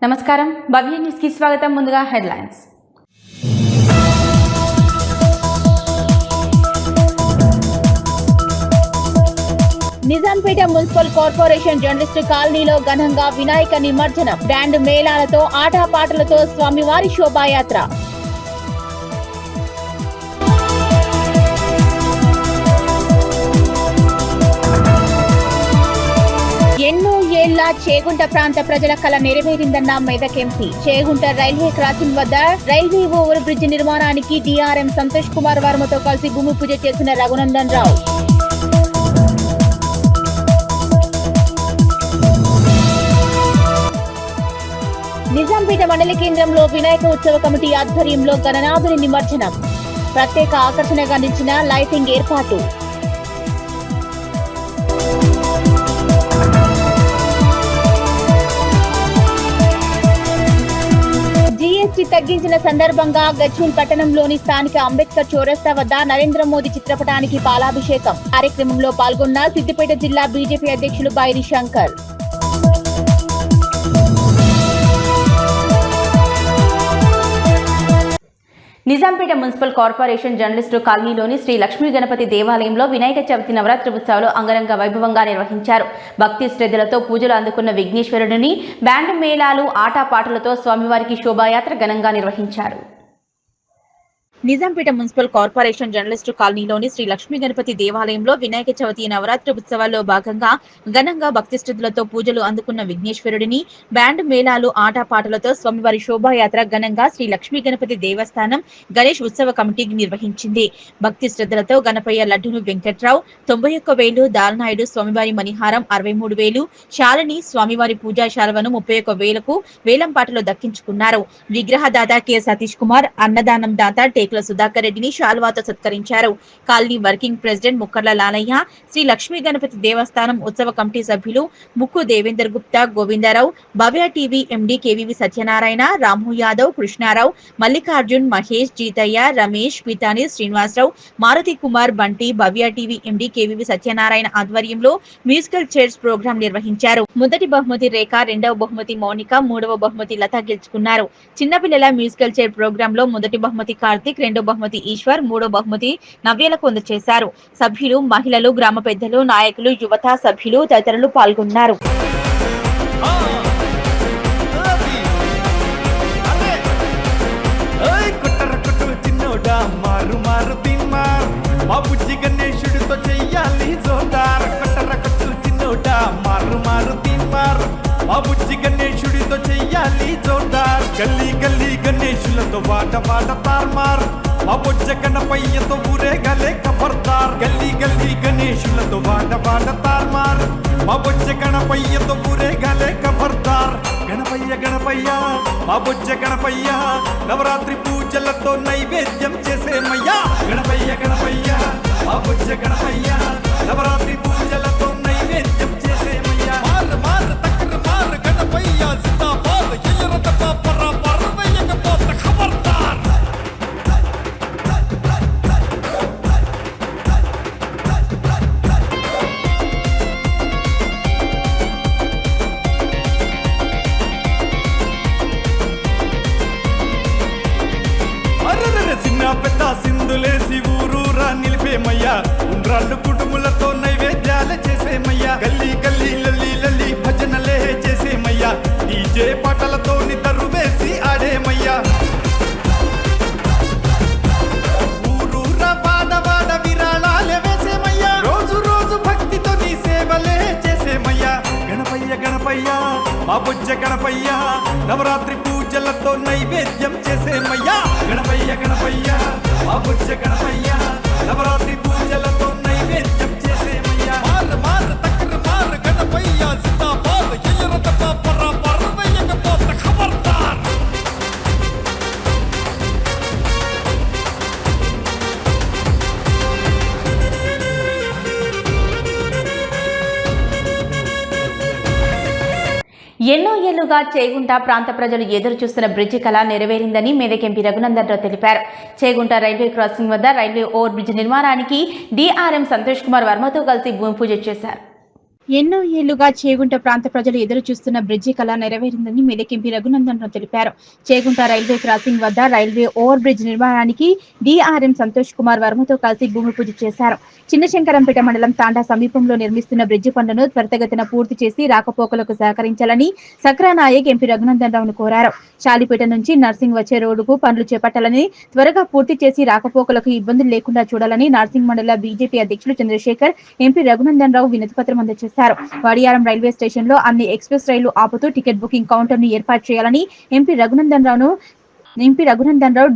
నమస్కారం భవ్య న్యూస్ కి స్వాగతం. ముందుగా headlines. Nizampet municipal corporation journalist కాలనీలో ఘనంగా వినాయక నిమజ్జనం. బ్యాండ్ మేళాలతో ఆటపాటలతో స్వామివారి శోభాయాత్ర. ఎన్నో ఏళ్ల చేగుంట ప్రాంత ప్రజల కల నెరవేరిందన్న Medak MP. Chegunta railway crossing వద్ద రైల్వే ఓవర్ బ్రిడ్జ్ నిర్మాణానికి డిఆర్ఎం సంతోష్ కుమార్ వర్మతో కలిసి భూమి పూజ చేసిన రఘునందన్ రావు. నిజాంపేట మండల కేంద్రంలో వినాయక ఉత్సవ కమిటీ ఆధ్వర్యంలో గణనాథుని నిమజ్జనం. ప్రత్యేక ఆకర్షణగా నిలిచిన లైటింగ్ ఏర్పాటు. జీఎస్టీ తగ్గించిన సందర్భంగా గజ్వేల్ పట్టణంలోని స్థానిక అంబేద్కర్ చౌరస్తా వద్ద నరేంద్ర మోదీ చిత్రపటానికి పాలాభిషేకం. కార్యక్రమంలో పాల్గొన్న సిద్దిపేట జిల్లా బీజేపీ అధ్యక్షులు Bairi Shankar. Nizampet municipal corporation journalist కాలనీలోని శ్రీ లక్ష్మీ గణపతి దేవాలయంలో వినాయక చవితి నవరాత్రి ఉత్సవాలు అంగరంగ వైభవంగా నిర్వహించారు. భక్తి శ్రద్ధలతో పూజలు అందుకున్న విఘ్నేశ్వరుడిని బ్యాండ్ మేళాలు ఆటపాటలతో స్వామివారికి శోభాయాత్ర ఘనంగా నిర్వహించారు. నిజాంపేట మున్సిపల్ కార్పొరేషన్ జర్నలిస్టు కాలనీలోని శ్రీ లక్ష్మీ గణపతి దేవాలయంలో వినాయక చవితి నవరాత్రి ఉత్సవాల్లో భాగంగా ఘనంగా భక్తి శ్రద్ధలతో పూజలు అందుకున్న విఘ్నేశ్వరుడిని బ్యాండ్ మేళాలు ఆటపాటలతో స్వామివారి శోభాయాత్ర ఘనంగా శ్రీ లక్ష్మీ గణపతి దేవస్థానం గణేష్ ఉత్సవ కమిటీ నిర్వహించింది. భక్తి శ్రద్ధలతో గణపయ్య లడ్డును వెంకట్రావు 91,000, దాలనాయుడు స్వామివారి మణిహారం 63,000, శాలిని స్వామివారి పూజా శాలవను 31,000కు వేలంపాటలో దక్కించుకున్నారు. విగ్రహదాత కె సతీష్ కుమార్, అన్నదానం దాత టేకుల సుధాకర్ రెడ్డిని శాల్వాతో సత్కరించారు. Colony working president Mukkarla Lalayya, Shri Lakshmi Ganapati దేవస్థానం ఉత్సవ కమిటీ సభ్యులు Mukku Devender Gupta, Govindarao, Bhavya TV MD KVV Satyanarayana, Ramu Yadav, Krishnarao, Mallikarjun, Mahesh, Jeetayya, Ramesh, Peetani Srinivasarao, Maruti Kumar, Banti, Bhavya TV MD KVV Satyanarayana ఆధ్వర్యంలో మ్యూజికల్ చైర్స్ ప్రోగ్రాం నిర్వహించారు. మొదటి బహుమతి రేఖ, రెండవ బహుమతి మౌనిక, మూడవ బహుమతి లత గెలుచుకున్నారు. చిన్నపిల్లల మ్యూజికల్ చైర్ ప్రోగ్రాం లో మొదటి బహుమతి కార్తిక్, రెండో బహుమతి ఈశ్వర్, మూడో బహుమతి నవ్యలకు అందజేశారు. సభ్యులు, మహిళలు, గ్రామ పెద్దలు, నాయకులు, యువత సభ్యులు తదితరులు పాల్గొన్నారు. గణేశుడితో చెయ్యాలి జోర్దార్, గల్లీ గల్లీ గణేశులతో వాట వాట తార్మార్, మా బొజ్జ గణపయ్యతో ఊరేగలే ఖబర్దార్. గల్లీ గల్లీ గణేశులతో వాట వాట తార్మార్, మా బొజ్జ గణపయ్యతో ఊరేగలే ఖబర్దార్. గణపయ్య గణపయ్య మా బొజ్జ గణపయ్య, నవరాత్రి పూజలతో నైవేద్యం చేసేమయ్యా. గణపయ్య గణపయ్య మా బొజ్జ గణపయ్య, నవరాత్రి పూజలతో నైవేద్యం చేసేమయ్యా. మార్ మార్ తక్కర మార్ గణపయ్య జిందాబాద్, ఎయ్యరత పాపర పర్వయ్యకపోత ఖబర్దార్. చిన్న పెద్ద సింధులేసి ఊరూరా నిలిపేమయ్యా, ఉండ్రాళ్ళు కుటుంబులతో నైవేద్యాలు చేసేమయ్యా. గల్లీ గల్లీ లల్లి లల్లి భజనలే చేసేమయ్యా, డీజే పాటలతో నిద్రు వేసి ఆడేమయ్యా. ఊరూరా వాడ వాడ విరాళాలే వేసేమయ్యా, రోజు రోజు భక్తితో నీ సేవలే చేసేమయ్యా. గణపయ్య గణపయ్య మా బొజ్జ గణపయ్య, నవరాత్రి పూజలతో నైవేద్యం చేసేమయ్యా. గణపయ్య గణపయ్య మా బొజ్జ గణపయ్య, నవరాత్రి పూజలతో నైవేద్యం చేసేమయ్యా. మార్ మార్ తక్కర మార్ గణపయ్య జిందాబాద్, ఎయ్యరత పాపర పర్వయ్యకపోత ఖబర్దార్. ఎన్నో ఏళ్లుగా చేగుంట ప్రాంత ప్రజలు ఎదురు చూస్తున్న బ్రిడ్జి కళ నెరవేరిందని మెదక్ ఎంపీ రఘునందన్ రావు తెలిపారు. చేగుంట రైల్వే క్రాసింగ్ వద్ద రైల్వే ఓవర్ బ్రిడ్జ్ నిర్మాణానికి డిఆర్ఎం సంతోష్ కుమార్ వర్మతో కలిసి భూమి పూజ చేశారు. ఎన్నో ఏళ్లుగా చేగుంట ప్రాంత ప్రజలు ఎదురు చూస్తున్న బ్రిడ్జి కళ నెరవేరిందని మెదక్ ఎంపీ రఘునందన్ రావు తెలిపారు. చేగుంట రైల్వే క్రాసింగ్ వద్ద రైల్వే ఓవర్ బ్రిడ్జ్ నిర్మాణానికి డిఆర్ఎం సంతోష్ కుమార్ వర్మతో కలిసి భూమి పూజ చేశారు. చిన్నశంకరంపేట మండలం తాండా సమీపంలో నిర్మిస్తున్న బ్రిడ్జి పనులను త్వరితగతిన పూర్తి చేసి రాకపోకలకు సహకరించాలని సక్రానాయక్ ఎంపీ రఘునందన్ రావును కోరారు. చాలిపేట నుంచి నర్సింగ్ వచ్చే రోడ్డుకు పనులు చేపట్టాలని, త్వరగా పూర్తి చేసి రాకపోకలకు ఇబ్బందులు లేకుండా చూడాలని నర్సింగ్ మండల బీజేపీ అధ్యక్షులు చంద్రశేఖర్ ఎంపీ రఘునందన్ రావు వినతిపత్రం అందజేశారు. వడియారం రైల్వే స్టేషన్ లో అన్ని ఎక్స్ప్రెస్ రైళ్లు ఆపుతూ టికెట్ బుకింగ్ కౌంటర్ ను ఏర్పాటు చేయాలని ఎంపీ రఘునందన్ రావు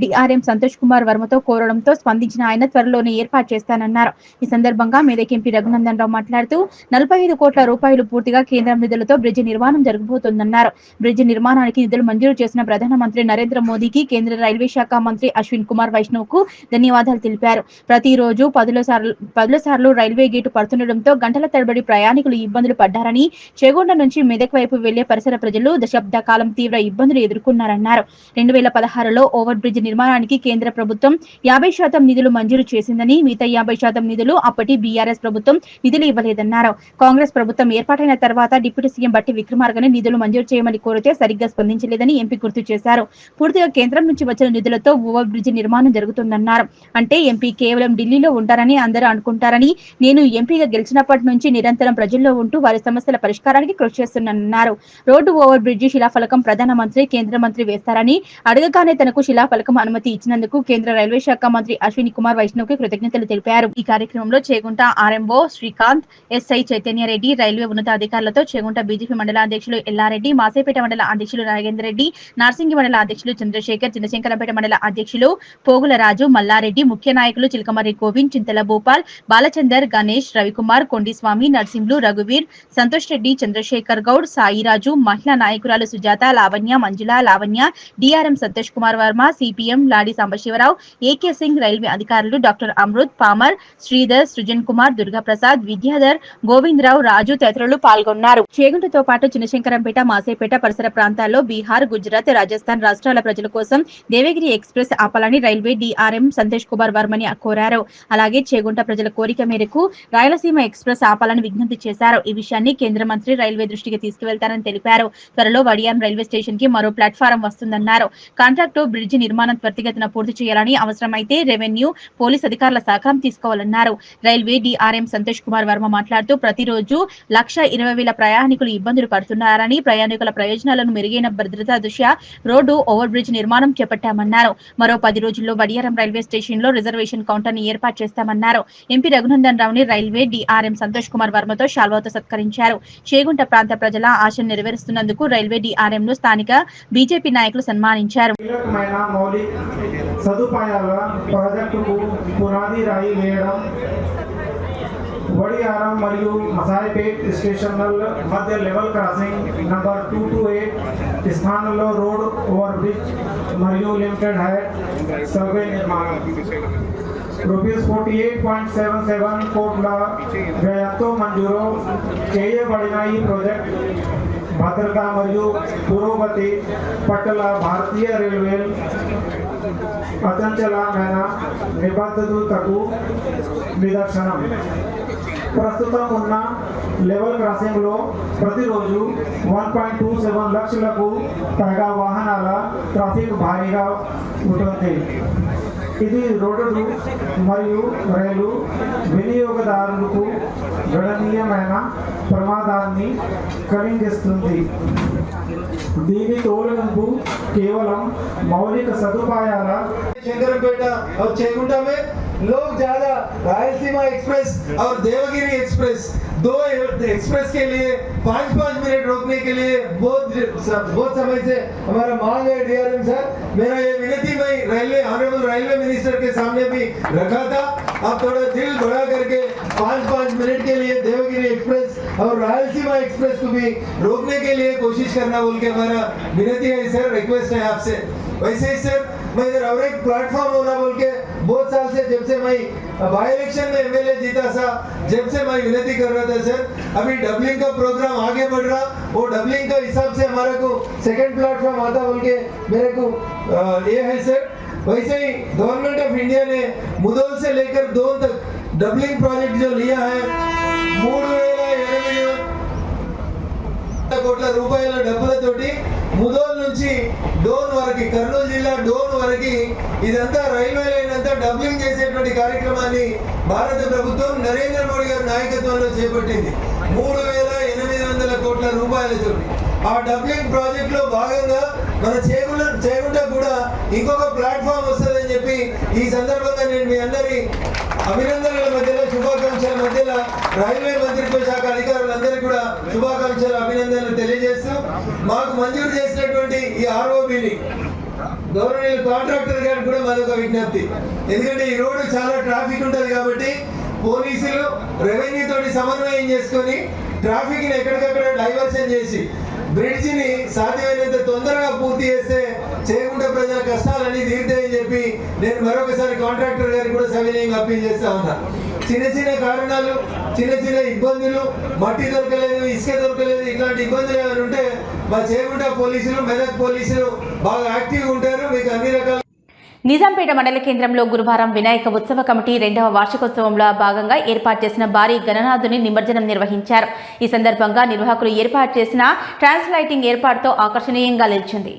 డిఆర్ఎం సంతోష్ కుమార్ వర్మతో కోరడంతో స్పందించిన ఆయన త్వరలోనే ఏర్పాటు చేస్తానన్నారు. ఈ సందర్భంగా మెదక్ ఎంపీ రఘునందన్ రావు మాట్లాడుతూ 45 కోట్ల రూపాయలు పూర్తిగా కేంద్రం నిధులతో బ్రిడ్జి నిర్మాణం జరగబోతోందన్నారు. బ్రిడ్జి నిర్మాణానికి నిధులు మంజూరు చేసిన ప్రధానమంత్రి నరేంద్ర మోదీకి, కేంద్ర రైల్వే శాఖ మంత్రి అశ్విన్ కుమార్ వైష్ణవ్ కు ధన్యవాదాలు తెలిపారు. ప్రతిరోజు పదుల సార్లు రైల్వే గేటు పడుతుండటంతో గంటల తరబడి ప్రయాణికులు ఇబ్బందులు పడ్డారని, చేగొండ నుంచి మెదక్ వైపు వెళ్లే పరిసర ప్రజలు దశాబ్ద కాలం తీవ్ర ఇబ్బందులు ఎదుర్కొన్నారన్నారు. 2016లో ఓవర్ బ్రిడ్జ్ నిర్మాణానికి కేంద్ర ప్రభుత్వం 50% నిధులు మంజూరు చేసిందని, మిగతా 50% నిధులు అప్పటి బీఆర్ఎస్ ప్రభుత్వం నిధులు ఇవ్వలేదన్నారు. కాంగ్రెస్ ప్రభుత్వం ఏర్పాటైన తర్వాత డిప్యూటీ సీఎం బట్టి విక్రమార్కని నిధులు మంజూరు చేయమని కోరితే సరిగ్గా స్పందించలేదని ఎంపీ గుర్తు చేశారు. పూర్తిగా కేంద్రం నుంచి వచ్చిన నిధులతో ఓవర్ బ్రిడ్జ్ నిర్మాణం జరుగుతుందన్నారు. అంటే ఎంపీ కేవలం ఢిల్లీలో ఉంటారని అందరూ అనుకుంటారని, నేను ఎంపీగా గెలిచినప్పటి నుంచి నిరంతరం ప్రజల్లో ఉంటూ వారి సమస్యల పరిష్కారానికి కృషి చేస్తున్నానన్నారు. రోడ్డు ఓవర్ బ్రిడ్జి శిలాఫలకం ప్రధానమంత్రి, కేంద్ర మంత్రి వేస్తారని అడగగానే తనకు శిలాఫలకం అనుమతి ఇచ్చినందుకు కేంద్ర రైల్వే శాఖ మంత్రి అశ్విని కుమార్ వైష్ణవ్ కి కృతజ్ఞతలు తెలిపారు. ఈ కార్యక్రమంలో Chegunta RMO Srikanth, SI Chaitanya Reddy, railway ఉన్నతాధికారులతో చేగుంట బీజేపీ మండల అధ్యక్షులు ఎల్లారెడ్డి, మాసేపేట మండల అధ్యక్షులు నాగేందర్ రెడ్డి, నార్సింగి మండల అధ్యక్షులు చంద్రశేఖర్, చిన్నశంకరంపేట మండల అధ్యక్షులు పోగుల రాజు, మల్లారెడ్డి, ముఖ్య నాయకులు చిలకమర్రి గోవింద్, చింతల భూపాల్, బాలచందర్, గణేష్, రవికుమార్, కొండిస్వామి, నర్సింహులు, రఘువీర్, సంతోష్ రెడ్డి, చంద్రశేఖర్ గౌడ్, సాయిరాజు, మహిళా నాయకురాలు Sujatha, Lavanya, Manjula, Lavanya, DRM Santosh Kumar Varma, CPM Ladi Sambasivarao, AK Singh, railway అధికారులు డాక్టర్ అమృత్, పామర్, శ్రీధర్, సృజన్ కుమార్, దుర్గాప్రసాద్, విద్యాధర్, గోవిందరావు, రాజు తదితరులు పాల్గొన్నారు. చేగుంటతో పాటు చిన్నశంకరంపేట, మాసేపేట పరిసర ప్రాంతాల్లో బీహార్, గుజరాత్, రాజస్థాన్ రాష్ట్రాల ప్రజల కోసం దేవగిరి ఎక్స్ప్రెస్ ఆపాలని రైల్వే డిఆర్ఎం సంతోష్ కుమార్ వర్మని కోరారు. అలాగే చేగుంట ప్రజల కోరిక మేరకు రాయలసీమ ఎక్స్ప్రెస్ ఆపాలని విజ్ఞప్తి చేశారు. ఈ విషయాన్ని కేంద్ర మంత్రి రైల్వే దృష్టికి తీసుకువెళ్తారని తెలిపారు. త్వరలో వడియారం రైల్వే స్టేషన్ కి మరో ప్లాట్ఫారం వస్తుందన్నారు. కాంట్రాక్టు బ్రిడ్జి నిర్మాణం త్వరితగతిన పూర్తి చేయాలని, అవసరమైతే రెవెన్యూ, పోలీస్ అధికారుల సహకారం తీసుకోవాలన్నారు. రైల్వే డిఆర్ఎం సంతోష్ కుమార్ వర్మ మాట్లాడుతూ ప్రతిరోజు 1,20,000 ప్రయాణికులు ఇబ్బందులు పడుతున్నారని, ప్రయాణికుల ప్రయోజనాలను మెరుగైన భద్రతా దృష్ట్యా రోడ్డు ఓవర్ బ్రిడ్జ్ నిర్మాణం చేపట్టామన్నారు. మరో 10 రోజుల్లో వడియారం రైల్వే స్టేషన్ లో రిజర్వేషన్ కౌంటర్ ని ఏర్పాటు చేస్తామన్నారు. ఎంపీ రఘునందన్ రావుని రైల్వే డిఆర్ఎం సంతోష్ కుమార్ వర్మతో శాల్వాతో సత్కరించారు. చేగుంట ప్రాంత ప్రజల ఆశను నెరవేరుస్తున్నందుకు రైల్వే డిఆర్ఎం ను స్థానిక బీజేపీ నాయకులు సన్మానించారు. కీలకమైన మౌలిక సదుపాయాల ప్రాజెక్టుకు పునాది రాయి వేయడం, వడియారం మరియు మసాయిపేట్ స్టేషన్ల మధ్య లెవెల్ క్రాసింగ్ నంబర్ 228 స్థానంలో రోడ్ ఓవర్ బ్రిడ్జ్ మరియు లిమిటెడ్ హైట్ సర్వే నిర్మాణం రూపీస్ 48.77 కోట్ల వ్యయంతో మంజూరు చేయబడిన ఈ ప్రాజెక్ట్ భద్రత మరియు పురోగతి పట్ల భారతీయ రైల్వే అచంచలమైన నిబద్ధతకు నిదర్శనం. ప్రస్తుతం ఉన్న లెవెల్ క్రాసింగ్ లో ప్రతిరోజు 1.27 లక్షలకు పైగా వాహనాల ట్రాఫిక్ భారీగా ఉంటుంది. ఇది రోడ్డు మరియు రైలు వినియోగదారులకు గణనీయమైన ప్రమాదాన్ని కలిగిస్తుంది. దీని తోలగింపు కేవలం మౌలిక సదుపాయాల शंकरपेटा और चेगुंटा में लोग ज्यादा रायलसीमा एक्सप्रेस और देवगिरी एक्सप्रेस दो एक्सप्रेस के लिए 5-5 मिनट रोकने के लिए बहुत समय से हमारा मांग है डीआरएम सर। मेरा ये विनती मैं रेलवे ऑनरेबल रेलवे मिनिस्टर के सामने भी रखा था। आप थोड़ा दिल बढ़ा करके 5-5 मिनट के लिए देवगिरी एक्सप्रेस और रायलसीमा एक्सप्रेस को भी रोकने के लिए कोशिश करना बोल के हमारा विनती है सर, रिक्वेस्ट है आपसे। वैसे ही सर मैं इधर और एक प्लेटफॉर्म होना बोल के बहुत साल से, जब से मैं बाई इलेक्शन में एमएलए जीता था, जब से मैं विनती कर रहा था सर। अभी डबलिंग का प्रोग्राम आगे बढ़ रहा, वो डबलिंग का हिसाब से हमारे को सेकंड प्लेटफॉर्म आता बोल के मेरे को ये है सर। वैसे ही गवर्नमेंट ऑफ इंडिया ने मुदोल से लेकर दोन तक डबलिंग प्रोजेक्ट जो लिया है 3,8 కోట్ల రూపాయల డబ్బులతోటి ముదోల్ నుంచి డోన్ వరకు, కర్నూలు జిల్లా డోన్ వరకు ఇదంతా రైల్వే లైన్ అంతా డబ్లింగ్ చేసేటువంటి కార్యక్రమాన్ని భారత ప్రభుత్వం నరేంద్ర మోడీ గారి నాయకత్వంలో చేపట్టింది 3,800 కోట్ల రూపాయలతో. ఆ డబ్లింగ్ ప్రాజెక్ట్ లో భాగంగా మన చేగుంట కూడా ఇంకొక ప్లాట్ఫామ్ వస్తుందని చెప్పి ఈ సందర్భంగా నేను మీ అందరి అభినందనల మధ్యలో, శుభాకాంక్షల మధ్యలో రైల్వే మంత్రిత్వ శాఖ అధికారులందరికీ కూడా శుభాకాంక్షలు, అభినందనలు తెలియజేస్తూ మాకు మంజూరు చేసినటువంటి ఈ ఆర్ఓబిని గవర్నమెంట్ కాంట్రాక్టర్ గారికి కూడా మరొక విజ్ఞప్తి. ఎందుకంటే ఈ రోడ్డు చాలా ట్రాఫిక్ ఉంటుంది కాబట్టి పోలీసులు రెవెన్యూ తోటి సమన్వయం చేసుకొని ట్రాఫిక్ ని ఎక్కడికక్కడ డైవర్షన్ చేసి బ్రిడ్జిని సాధ్యమైనంత తొందరగా పూర్తి చేస్తే చేగుంట ప్రజల కష్టాలన్నీ తీరుతాయని చెప్పి నేను మరొకసారి కాంట్రాక్టర్ గారికి కూడా సవినయంగా అప్పీల్ చేస్తా ఉన్నా. చిన్న కారణాలు, చిన్న ఇబ్బందులు, మట్టి దొరకలేదు, ఇసుక దొరకలేదు, ఇట్లాంటి ఇబ్బందులు ఏమైనా ఉంటే మా చేగుంట పోలీసులు, మెదక్ పోలీసులు బాగా యాక్టివ్గా ఉంటారు. మీకు అన్ని రకాల నిజాంపేట మండల కేంద్రంలో గురువారం వినాయక ఉత్సవ కమిటీ 2వ వార్షికోత్సవంలో భాగంగా ఏర్పాటు చేసిన భారీ గణనాథుని నిమజ్జనం నిర్వహించారు. ఈ సందర్భంగా నిర్వాహకులు ఏర్పాటు చేసిన ట్రాన్స్లైటింగ్ ఏర్పాటుతో ఆకర్షణీయంగా నిలిచింది.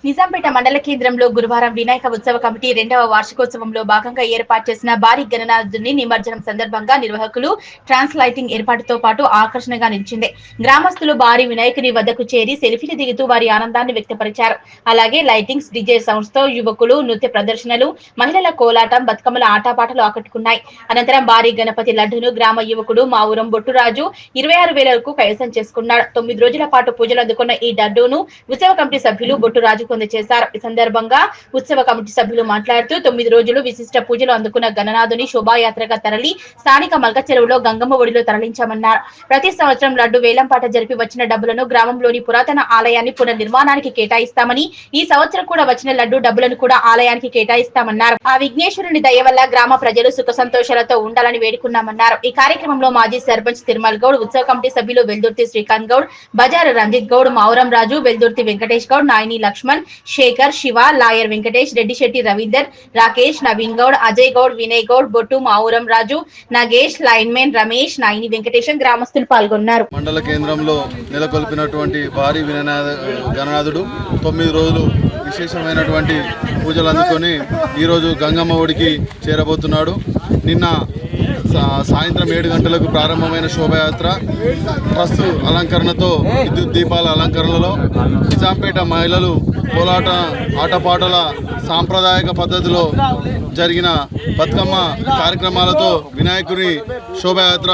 నిజాంపేట మండల కేంద్రంలో గురువారం వినాయక ఉత్సవ కమిటీ 2వ వార్షికోత్సవంలో భాగంగా ఏర్పాటు చేసిన భారీ గణనాథుని నిమజ్జనం సందర్భంగా నిర్వాహకులు ట్రాన్స్లైటింగ్ ఏర్పాటుతో పాటు ఆకర్షణగా నిలిచింది. గ్రామస్తులు భారీ వినాయకుని వద్దకు చేరి సెల్ఫీలు దిగుతూ వారి ఆనందాన్ని వ్యక్తపరిచారు. అలాగే లైటింగ్స్, డిజే సౌండ్స్ తో యువకులు నృత్య ప్రదర్శనలు, మహిళల కోలాటం, బతుకమ్మల ఆటపాటలు ఆకట్టుకున్నాయి. అనంతరం భారీ గణపతి లడ్డును గ్రామ యువకుడు మావురం బొట్టురాజు 26,000కు కైవసం చేసుకున్నాడు. 9 రోజుల పాటు పూజలు అందుకున్న ఈ లడ్డూను ఉత్సవ కమిటీ సభ్యులు బొట్టురాజు చేశారు. ఈ సందర్భంగా ఉత్సవ కమిటీ సభ్యులు మాట్లాడుతూ 9 రోజులు విశిష్ట పూజలు అందుకున్న గణనాథుని శోభాయాత్రగా తరలి స్థానిక మల్క చెరువులో గంగమ్మ ఒడిలో తరలించామన్నారు. ప్రతి సంవత్సరం లడ్డు వేలంపాట జరిపి వచ్చిన డబ్బులను గ్రామంలోని పురాతన ఆలయాన్ని పునర్నిర్మాణానికి కేటాయిస్తామని, ఈ సంవత్సరం కూడా వచ్చిన లడ్డు డబ్బులను కూడా ఆలయానికి కేటాయిస్తామన్నారు. ఆ విఘ్నేశ్వరుని దయ వల్ల గ్రామ ప్రజలు సుఖ సంతోషాలతో ఉండాలని వేడుకున్నామన్నారు. ఈ కార్యక్రమంలో మాజీ సర్పంచ్ తిరుమల్ గౌడ్, ఉత్సవ కమిటీ సభ్యులు వెల్దుర్తి శ్రీకాంత్ గౌడ్, బజారు రంజిత్ గౌడ్, మావురం రాజు, వెల్దుర్తి వెంకటేష్ గౌడ్, నాయని లక్ష్మణ్, శేఖర్, శివ, లాయర్ వెంకటేష్, రెడ్డి శెట్టి రవీందర్, రాకేష్, నవీన్ గౌడ్, అజయ్ గౌడ్, వినయ్ గౌడ్, బొట్టు, మావురం రాజు, నగేష్, లైన్మెన్ రమేష్, నాయిని వెంకటేశం గ్రామస్తులు పాల్గొన్నారు. మండల కేంద్రంలో నెలకొల్పినటువంటి భారీ గణనాథుడు 9 రోజులు విశేషమైనటువంటి పూజలు అందుకొని ఈరోజు గంగమ్మ ఒడికి చేరబోతున్నాడు. నిన్న సాయంత్రం 7 గంటలకు ప్రారంభమైన శోభయాత్ర ట్రస్సు అలంకరణతో, విద్యుత్ దీపాల అలంకరణలో నిజాంపేట మహిళలు కోలాట ఆటపాటల సాంప్రదాయక పద్ధతిలో జరిగిన బతుకమ్మ కార్యక్రమాలతో వినాయకుని శోభయాత్ర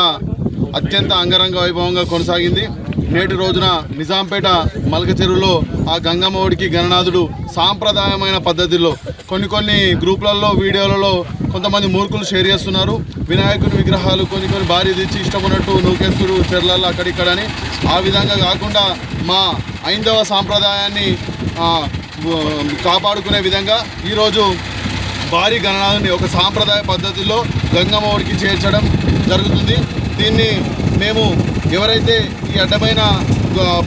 అత్యంత అంగరంగ వైభవంగా కొనసాగింది. నేటి రోజున నిజాంపేట మల్క చెరువులో ఆ గంగమ్మ ఒడికి గణనాథుడు సాంప్రదాయమైన పద్ధతిలో కొన్ని గ్రూపులలో, వీడియోలలో కొంతమంది మూర్ఖులు షేర్ చేస్తున్నారు. వినాయకుని విగ్రహాలు కొన్ని భారీ తెచ్చి ఇష్టం ఉన్నట్టు నూకేస్తురు చెర్లలో అక్కడిక్కడని. ఆ విధంగా కాకుండా మా ఐందవ సాంప్రదాయాన్ని కాపాడుకునే విధంగా ఈరోజు భారీ గణనాథుని ఒక సాంప్రదాయ పద్ధతిలో గంగమ్మ ఒడికి చేర్చడం జరుగుతుంది. దీన్ని మేము ఎవరైతే ఈ అడ్డమైన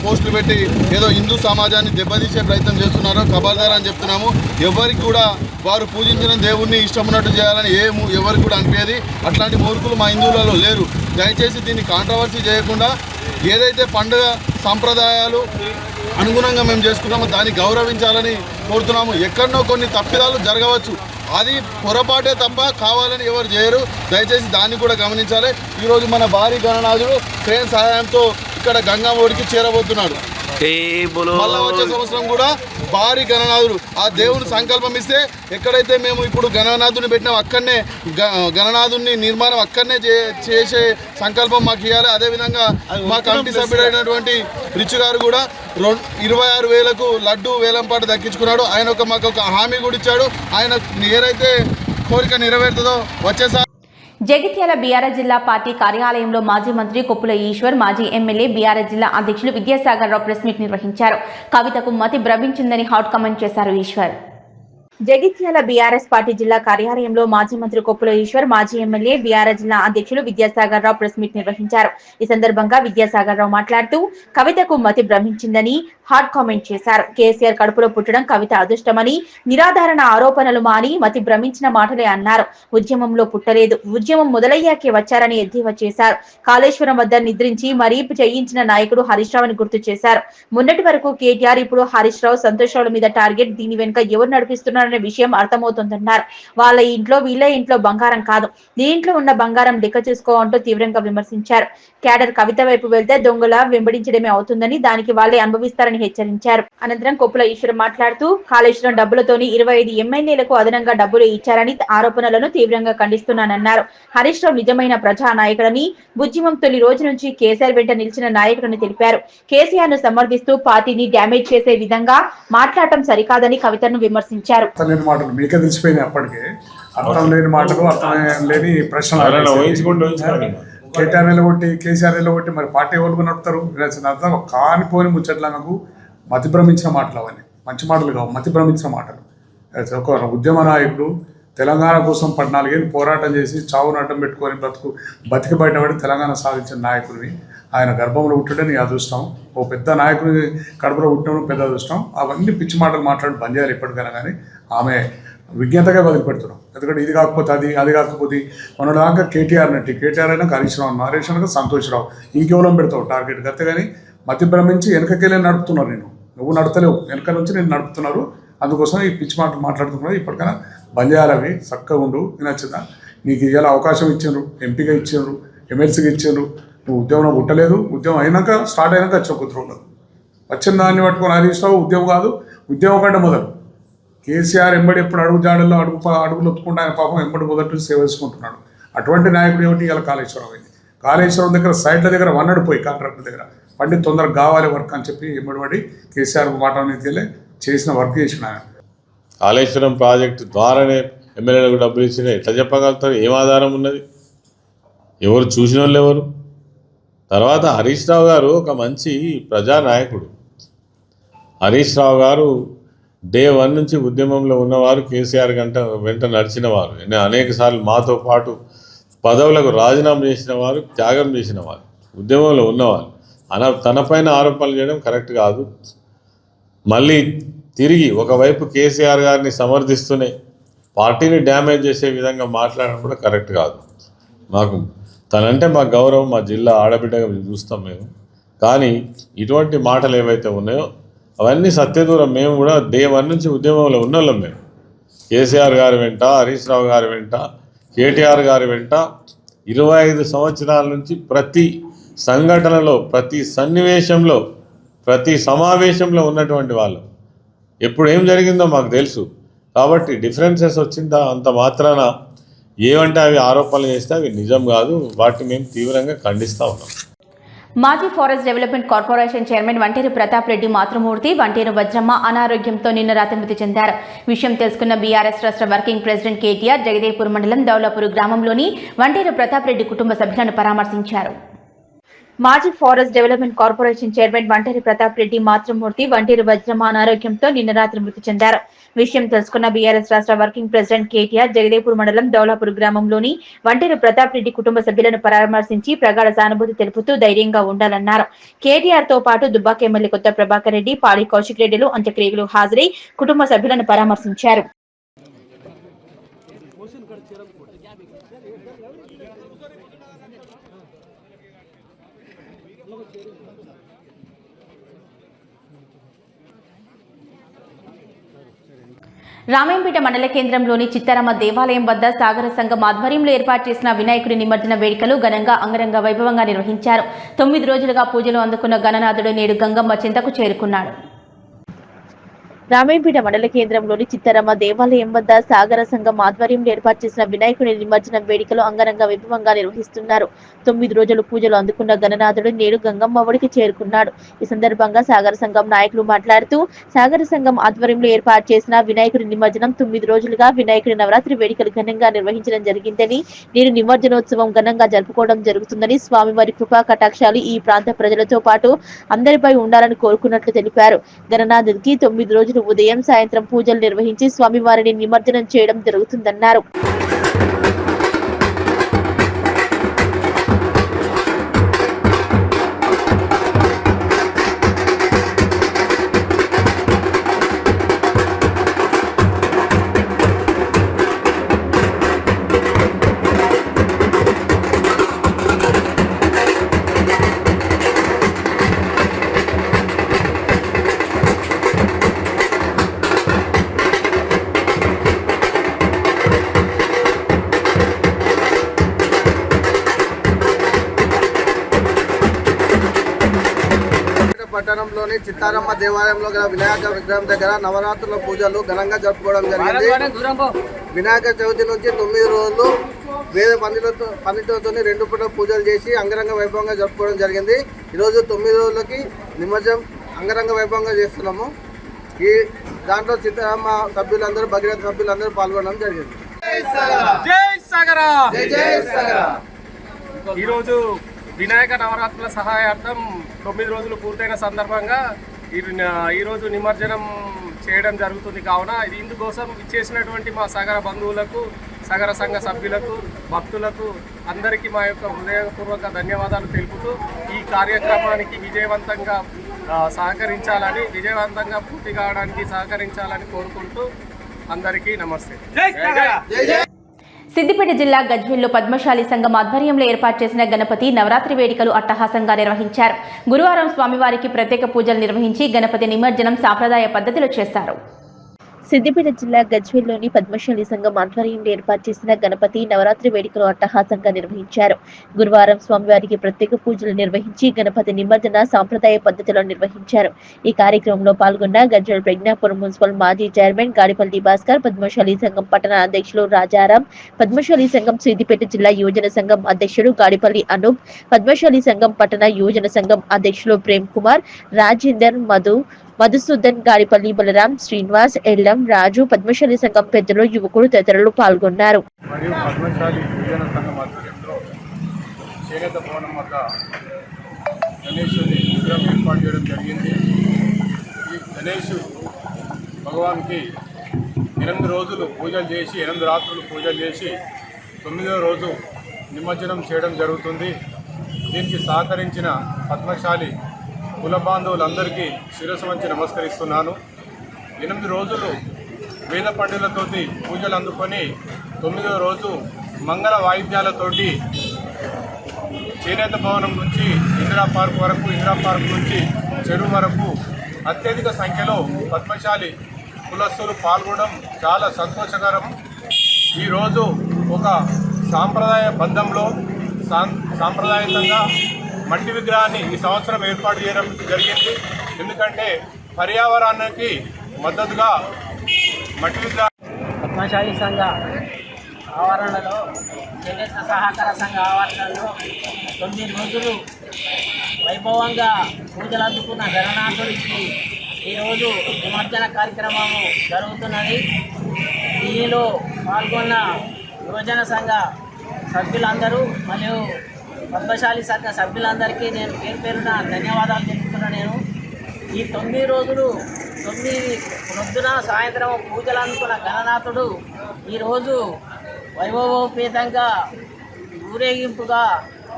పోస్టులు పెట్టి ఏదో హిందూ సమాజాన్ని దెబ్బతీసే ప్రయత్నం చేస్తున్నారో ఖబర్దార్ అని చెప్తున్నాము. ఎవరికి కూడా వారు పూజించిన దేవుణ్ణి ఇష్టం ఉన్నట్టు చేయాలని ఎవరికి కూడా అనిపించేది. అట్లాంటి మూర్ఖులు మా హిందువులలో లేరు. దయచేసి దీన్ని కాంట్రవర్సీ చేయకుండా ఏదైతే పండుగ సంప్రదాయాలు అనుగుణంగా మేము చేసుకున్నామో దాన్ని గౌరవించాలని కోరుతున్నాము. ఎక్కడనో కొన్ని తప్పిదాలు జరగవచ్చు, అది పొరపాటే తప్ప కావాలని ఎవరు చేయరు. దయచేసి దాన్ని కూడా గమనించాలి. ఈరోజు మన భారీ గణనాథుడు ట్రైన్ సహాయంతో ఇక్కడ గంగమ్మ ఒడికి చేరబోతున్నాడు. మళ్ళా వచ్చే సంవత్సరం కూడా భారీ గణనాథుడు ఆ దేవుని సంకల్పం ఇస్తే ఎక్కడైతే మేము ఇప్పుడు గణనాథుని పెట్టినాం అక్కడనే గణనాథుని నిర్మాణం అక్కడనే చేసే సంకల్పం మాకు ఇవ్వాలి. అదేవిధంగా మా కమిటీ సభ్యుడైనటువంటి రిచు గారు కూడా 26,000కు లడ్డు వేలంపాట దక్కించుకున్నాడు. ఆయన మాకు ఒక హామీ కూడా ఇచ్చాడు. ఆయన ఏదైతే కోరిక నెరవేరుతుందో వచ్చేసారి. జగిత్యాల బీఆర్ఎస్ జిల్లా పార్టీ కార్యాలయంలో మాజీ మంత్రి కొప్పుల ఈశ్వర్, మాజీ ఎమ్మెల్యే బీఆర్ఎస్ జిల్లా అధ్యక్షులు విద్యాసాగర్ రావు ప్రెస్ మీట్ నిర్వహించారు. కవితకు మతి భ్రమించిందని హాట్ కామెంట్ చేశారు ఈశ్వర్. జగిత్యాల బీఆర్ఎస్ పార్టీ జిల్లా కార్యాలయంలో మాజీ మంత్రి కొప్పుల ఈశ్వర్, మాజీ ఎమ్మెల్యే బీఆర్ఎస్ జిల్లా అధ్యక్షులు విద్యాసాగర్ రావు ప్రెస్ మీట్ నిర్వహించారు. ఈ సందర్భంగా విద్యాసాగర్ రావు మాట్లాడుతూ కవితకు మతి భ్రమించిందని హాట్ కామెంట్ చేశారు. కేసీఆర్ కడుపులో పుట్టడం కవిత అదృష్టమని, నిరాధారణ ఆరోపణలు మాని మతి భ్రమించిన మాటలే అన్నారు. ఉద్యమంలో పుట్టలేదు, ఉద్యమం మొదలయ్యాకే వచ్చారని ఎద్దేవా చేశారు. కాళేశ్వరం వద్ద నిద్రించి మరీ చేయించిన నాయకుడు హరీష్ రావుని గుర్తు చేశారు. మొన్నటి వరకు కేటీఆర్, ఇప్పుడు హరీష్ రావు, సంతోష్ రావుల మీద టార్గెట్. దీని వెనుక ఎవరు నడిపిస్తున్నారు విషయం అర్థమవుతుందన్నారు. వాళ్ళ ఇంట్లో వీళ్ళ ఇంట్లో బంగారం కాదు, దీంట్లో ఉన్న బంగారం లెక్క చూసుకోవాలంటూ తీవ్రంగా విమర్శించారు. క్యాడర్ కవిత వైపు వెళ్తే దొంగల వెంబడించడమే అవుతుందని, దానికి వాళ్ళే అనుభవిస్తారని హెచ్చరించారు. అనంతరం కొప్పుల ఈశ్వర్ మాట్లాడుతూ కాళేశ్వరం డబ్బులతోని 25 ఎమ్మెల్యేలకు అదనంగా డబ్బులు ఇచ్చారని ఆరోపణలను తీవ్రంగా ఖండిస్తున్నానన్నారు. హరీష్ రావు నిజమైన ప్రజా నాయకుడని, ఉద్యమం తొలి రోజు నుంచి కేసీఆర్ వెంట నిలిచిన నాయకుడని తెలిపారు. కేసీఆర్ ను సమర్థిస్తూ పార్టీని డ్యామేజ్ చేసే విధంగా మాట్లాడటం సరికాదని కవితను విమర్శించారు. లేని మాటలు మీకే తెలిసిపోయినాయి. అప్పటికే అర్థం లేని మాటలు, అర్థం లేని ప్రశ్నలు. కేటీఆర్ నిలబొట్టి, కేసీఆర్ నిలబొట్టి మరి పార్టీ ఎవరు నడుపుతారు? అర్థం కానిపోని ముచ్చట్లకు మతి భ్రమించిన మాటలు అవన్నీ. మంచి మాటలు కావు, మతి భ్రమించిన మాటలు. ఒక ఉద్యమ నాయకుడు తెలంగాణ కోసం 14 ఏళ్ళు పోరాటం చేసి చావును అడ్డం పెట్టుకొని బతికి బయటపడి తెలంగాణ సాధించిన నాయకుడిని, ఆయన గర్భంలో పుట్టడం నీ అదృష్టం. ఓ పెద్ద నాయకుడి కడుపులో పుట్టడం పెద్ద అదృష్టం. అవన్నీ పిచ్చి మాటలు మాట్లాడి బంద్ చేయాలి ఎప్పటికైనా. కానీ ఆమె విజ్ఞతగా వదిలిపెడుతున్నాం. ఎందుకంటే ఇది కాకపోతే అది కాకపోతే మన దాకా కేటీఆర్ నట్టి, కేటీఆర్ అయినా హరీష్ రావు, హరీష్ అయినా సంతోష్ రావు, ఇంకెవరం పెడతావు టార్గెట్ గతే. కానీ మతి భ్రమించి వెనకకెళ్ళి నడుపుతున్నారు. నువ్వు నడతలేవు, వెనక నుంచి నేను నడుపుతున్నారు. అందుకోసం ఈ పిచ్చి మాటలు మాట్లాడుతున్నారు. ఇప్పటికైనా బంద్ చేయాలి. అవి చక్కగా ఉండు. నచ్చిందా? నీకు ఇవాళ అవకాశం ఇచ్చిండ్రు, ఎంపీగా ఇచ్చిండ్రు, ఎమ్మెల్సీగా ఇచ్చిండ్రు. నువ్వు ఉద్యమంలో పుట్టలేదు. ఉద్యమం అయినాక, స్టార్ట్ అయినాక వచ్చావు కుదురు. వచ్చిన దాన్ని పట్టుకొని హరీష్ రావు ఉద్యమం కాదు, ఉద్యమం కంటే మొదలు కేసీఆర్ ఎంబడి ఎప్పుడు అడుగు జాడల్లో అడుగులు ఒత్తుకుంటూ ఆయన పాపం ఎంబడి మొదటి సేవ చేసుకుంటున్నాడు. అటువంటి నాయకుడు ఏమిటి ఇలా కాళేశ్వరం అయింది. కాళేశ్వరం దగ్గర సైట్ల దగ్గర వన్నడిపోయి కాంట్రాక్టర్ దగ్గర పండి తొందరగా కావాలి వర్క్ అని చెప్పి ఎంబడి కేసీఆర్ మాట అనేది చేసిన వర్క్ చేసిన ఆయన. కాళేశ్వరం ప్రాజెక్టు ద్వారానే ఎమ్మెల్యేలకు డబ్బులు ఇచ్చిన ఎట్లా చెప్పగలుగుతారు? ఏం ఆధారం ఉన్నది? ఎవరు చూసిన వాళ్ళు ఎవరు? తర్వాత హరీష్ రావు గారు ఒక మంచి ప్రజానాయకుడు. హరీష్ రావు గారు డే 1 నుంచి ఉద్యమంలో ఉన్నవారు, కేసీఆర్ వెంట నడిచిన వారు, అనేక సార్లు మాతో పాటు పదవులకు రాజీనామా చేసిన వారు, త్యాగం చేసిన వారు, ఉద్యమంలో ఉన్నవారు. తనపైన ఆరోపణలు చేయడం కరెక్ట్ కాదు. మళ్ళీ తిరిగి ఒకవైపు కేసీఆర్ గారిని సమర్థిస్తూనే పార్టీని డ్యామేజ్ చేసే విధంగా మాట్లాడడం కూడా కరెక్ట్ కాదు. తనంటే మా గౌరవం, మా జిల్లా ఆడబిడ్డగా చూస్తాం మేము. కానీ ఇటువంటి మాటలు ఏవైతే ఉన్నాయో అవన్నీ సత్యదూరం. మేము కూడా డే 1 నుంచి ఉద్యమంలో ఉన్నోళ్ళం. మేము కేసీఆర్ గారి వెంట, హరీష్ రావు గారి వెంట, కేటీఆర్ గారి వెంట 25 సంవత్సరాల నుంచి ప్రతి సంఘటనలో, ప్రతి సన్నివేశంలో, ప్రతి సమావేశంలో ఉన్నటువంటి వాళ్ళు. ఎప్పుడు ఏం జరిగిందో మాకు తెలుసు. కాబట్టి డిఫరెన్సెస్ వచ్చిందా అంత మాత్రాన ఏమంటే అవి ఆరోపణలు చేస్తే అవి నిజం కాదు. వాటిని మేము తీవ్రంగా ఖండిస్తూ ఉన్నాం. మాజీ forest development corporation chairman Vanteru Pratap Reddy మాతృమూర్తి, వంటేరు వజ్రమ్మ అనారోగ్యంతో నిన్న రాత్రి మృతి చెందారు. విషయం తెలుసుకున్న బీఆర్ఎస్ రాష్ట్ర వర్కింగ్ ప్రెసిడెంట్ కేటీఆర్ జగదేపూర్ మండలం దౌలాపూర్ గ్రామంలోని వంటేరు ప్రతాప్ రెడ్డి కుటుంబ సభ్యులను పరామర్శించారు. మాజీ forest development corporation chairman Vanteru Pratap Reddy మాతృమూర్తి, వంటేరు వజ్రమ్మ అనారోగ్యంతో నిన్న రాత్రి మృతి చెందారు. విషయం తెలుసుకున్న బీఆర్ఎస్ రాష్ట్ర వర్కింగ్ ప్రెసిడెంట్ కేటీఆర్ జగదేపూర్ మండలం దౌలాపూర్ గ్రామంలోని వంటేరు ప్రతాప్ రెడ్డి కుటుంబ సభ్యులను పరామర్శించి ప్రగాఢ సానుభూతి తెలుపుతూ ధైర్యంగా ఉండాలన్నారు. కేటీఆర్ తో పాటు దుబ్బాక ఎమ్మెల్యే కొత్త ప్రభాకర్ రెడ్డి, పాడి కౌశిక్ రెడ్డిలు అంత్యక్రియలు హాజరై కుటుంబ సభ్యులను పరామర్శించారు. రామేంపేట మండల కేంద్రంలోని చిత్తారమ్మ దేవాలయం వద్ద సాగర సంఘం ఆధ్వర్యంలో ఏర్పాటు చేసిన వినాయకుడి నిమజ్జన వేడుకలు ఘనంగా అంగరంగ వైభవంగా నిర్వహించారు. 9 రోజులుగా పూజలు అందుకున్న గణనాథుడు నేడు గంగమ్మ చెంతకు చేరుకున్నాడు. రామేంపేట మండల కేంద్రంలోని చిత్తారమ్మ దేవాలయం వద్ద సాగర సంఘం ఆధ్వర్యంలో ఏర్పాటు చేసిన వినాయకుడి నిమజ్జనం వేడుకలు అంగరంగ వైభవంగా నిర్వహిస్తున్నారు. 9 రోజులు పూజలు అందుకున్న గణనాథుడు నేడు గంగమ్మ ఒడికి చేరుకున్నాడు. ఈ సందర్భంగా సాగర సంఘం నాయకులు మాట్లాడుతూ, సాగర సంఘం ఆధ్వర్యంలో ఏర్పాటు చేసిన వినాయకుడి నిమజ్జనం 9 రోజులుగా వినాయకుడి నవరాత్రి వేడుకలు ఘనంగా నిర్వహించడం జరిగిందని, నేడు నిమజ్జనోత్సవం ఘనంగా జరుపుకోవడం జరుగుతుందని, స్వామివారి కృపా కటాక్షాలు ఈ ప్రాంత ప్రజలతో పాటు అందరిపై ఉండాలని కోరుకున్నట్లు తెలిపారు. గణనాథుడికి 9 రోజులు రోజు ఉదయం సాయంత్రం పూజలు నిర్వహించి స్వామివారిని నిమజ్జనం చేయడం జరుగుతుందన్నారు. పట్టణంలోని చిత్తారమ్మ దేవాలయంలో గల వినాయక విగ్రహం దగ్గర నవరాత్రుల పూజలు ఘనంగా జరుపుకోవడం జరిగింది. వినాయక చవితి నుంచి 9 రోజులు వేద పండితులతో 2 పూట పూజలు చేసి అంగరంగ వైభవంగా జరుపుకోవడం జరిగింది. ఈరోజు 9 రోజులకి నిమజ్జనం అంగరంగ వైభవంగా చేస్తున్నాము. ఈ దాంట్లో చిత్తారమ్మ సభ్యులందరూ భగీరథ సభ్యులందరూ పాల్గొనడం జరిగింది. ఈరోజు వినాయక నవరాత్రుల సహాయార్థం 9 రోజులు పూర్తయిన సందర్భంగా ఈరోజు నిమజ్జనం చేయడం జరుగుతుంది. కావున ఇందుకోసం ఇచ్చేసినటువంటి మా సగర బంధువులకు, సగర సంఘ సభ్యులకు, భక్తులకు అందరికీ మా యొక్క హృదయపూర్వక ధన్యవాదాలు తెలుపుతూ ఈ కార్యక్రమానికి విజయవంతంగా సహకరించాలని, విజయవంతంగా పూర్తి కావడానికి సహకరించాలని కోరుకుంటూ అందరికీ నమస్తే. సిద్దిపేట జిల్లా గజ్వేల్లో పద్మశాలి సంఘం ఆధ్వర్యంలో ఏర్పాటు చేసిన గణపతి నవరాత్రి వేడుకలు అట్టహాసంగా నిర్వహించారు. గురువారం స్వామివారికి ప్రత్యేక పూజలు నిర్వహించి గణపతి నిమజ్జనం సాంప్రదాయ పద్ధతిలో చేశారు. సిద్దిపేట జిల్లా గజ్వేల్లోని పద్మశాలి సంఘం ఆధ్వర్యంలో ఏర్పాటు చేసిన గణపతి నవరాత్రి వేడుకలు అట్టహాసంగా నిర్వహించారు. గురువారం స్వామివారికి ప్రత్యేక పూజలు నిర్వహించి గణపతి నిమజ్జన సాంప్రదాయ పద్ధతిలో నిర్వహించారు. ఈ కార్యక్రమంలో పాల్గొన్న గజ్వేల్ ప్రజ్ఞాపురం మున్సిపల్ మాజీ చైర్మన్ గాడిపల్లి భాస్కర్, పద్మశాలి సంఘం పట్టణ అధ్యక్షులు రాజారాం, పద్మశాలి సంఘం సిద్దిపేట జిల్లా యువజన సంఘం అధ్యక్షుడు గాడిపల్లి అనూప్, పద్మశాలి సంఘం పట్టణ యువజన సంఘం అధ్యక్షులు ప్రేమ్ కుమార్, రాజేందర్, మధుసూదన్, గాడిపల్లి బలరాం, శ్రీనివాస్, ఎల్లం, రాజు, పద్మశాలి సంఘం పెద్దలు, యువకులు తదితరులు పాల్గొన్నారు. మరియు పద్మశాలి యువజన సంఘం ఆధ్వర్యంలో చేనేత భవనం వద్ద గణేశుని విగ్రహం ఏర్పాటు చేయడం జరిగింది. ఈ గణేష్ భగవాన్కి 8 రోజులు పూజలు చేసి 8 రాత్రులు పూజలు చేసి 9వ రోజు నిమజ్జనం చేయడం జరుగుతుంది. దీనికి సహకరించిన పద్మశాలి కుల బాంధవులందరికీ శిరస్సు వంచి నమస్కరిస్తున్నాను. 8 రోజులు వేద పండితులతోటి పూజలు అందుకొని 9వ రోజు మంగళ వాయిద్యాలతోటి చేనేత భవనం నుంచి ఇందిరా పార్క్ వరకు, ఇందిరా పార్క్ నుంచి చెరువు వరకు అత్యధిక సంఖ్యలో పద్మశాలి కులస్తులు పాల్గొనడం చాలా సంతోషకరం. ఈరోజు ఒక సాంప్రదాయ బంధంలో సాంప్రదాయకంగా మట్టి విగ్రహాన్ని ఈ సంవత్సరం ఏర్పాటు చేయడం జరిగింది. ఎందుకంటే పర్యావరణానికి మద్దతుగా మట్టి విగ్రహం పద్మశాలి సంఘ ఆవరణలో, చేనేత సహకార సంఘ ఆవరణలో 9 రోజులు వైభవంగా పూజలు అందుకున్న గణనాథుడికి ఈరోజు నిమజ్జన కార్యక్రమము జరుగుతున్నది. దీనిలో పాల్గొన్న యువజన సంఘ సభ్యులందరూ మరియు పద్మశాలి సంఘ సభ్యులందరికీ నేను పేరున ధన్యవాదాలు తెలుపుతున్నాను. నేను ఈ 9 రోజులు 9 పొద్దున సాయంత్రం పూజలు అందుకున్న గణనాథుడు ఈరోజు వైభవోపేతంగా ఊరేగింపుగా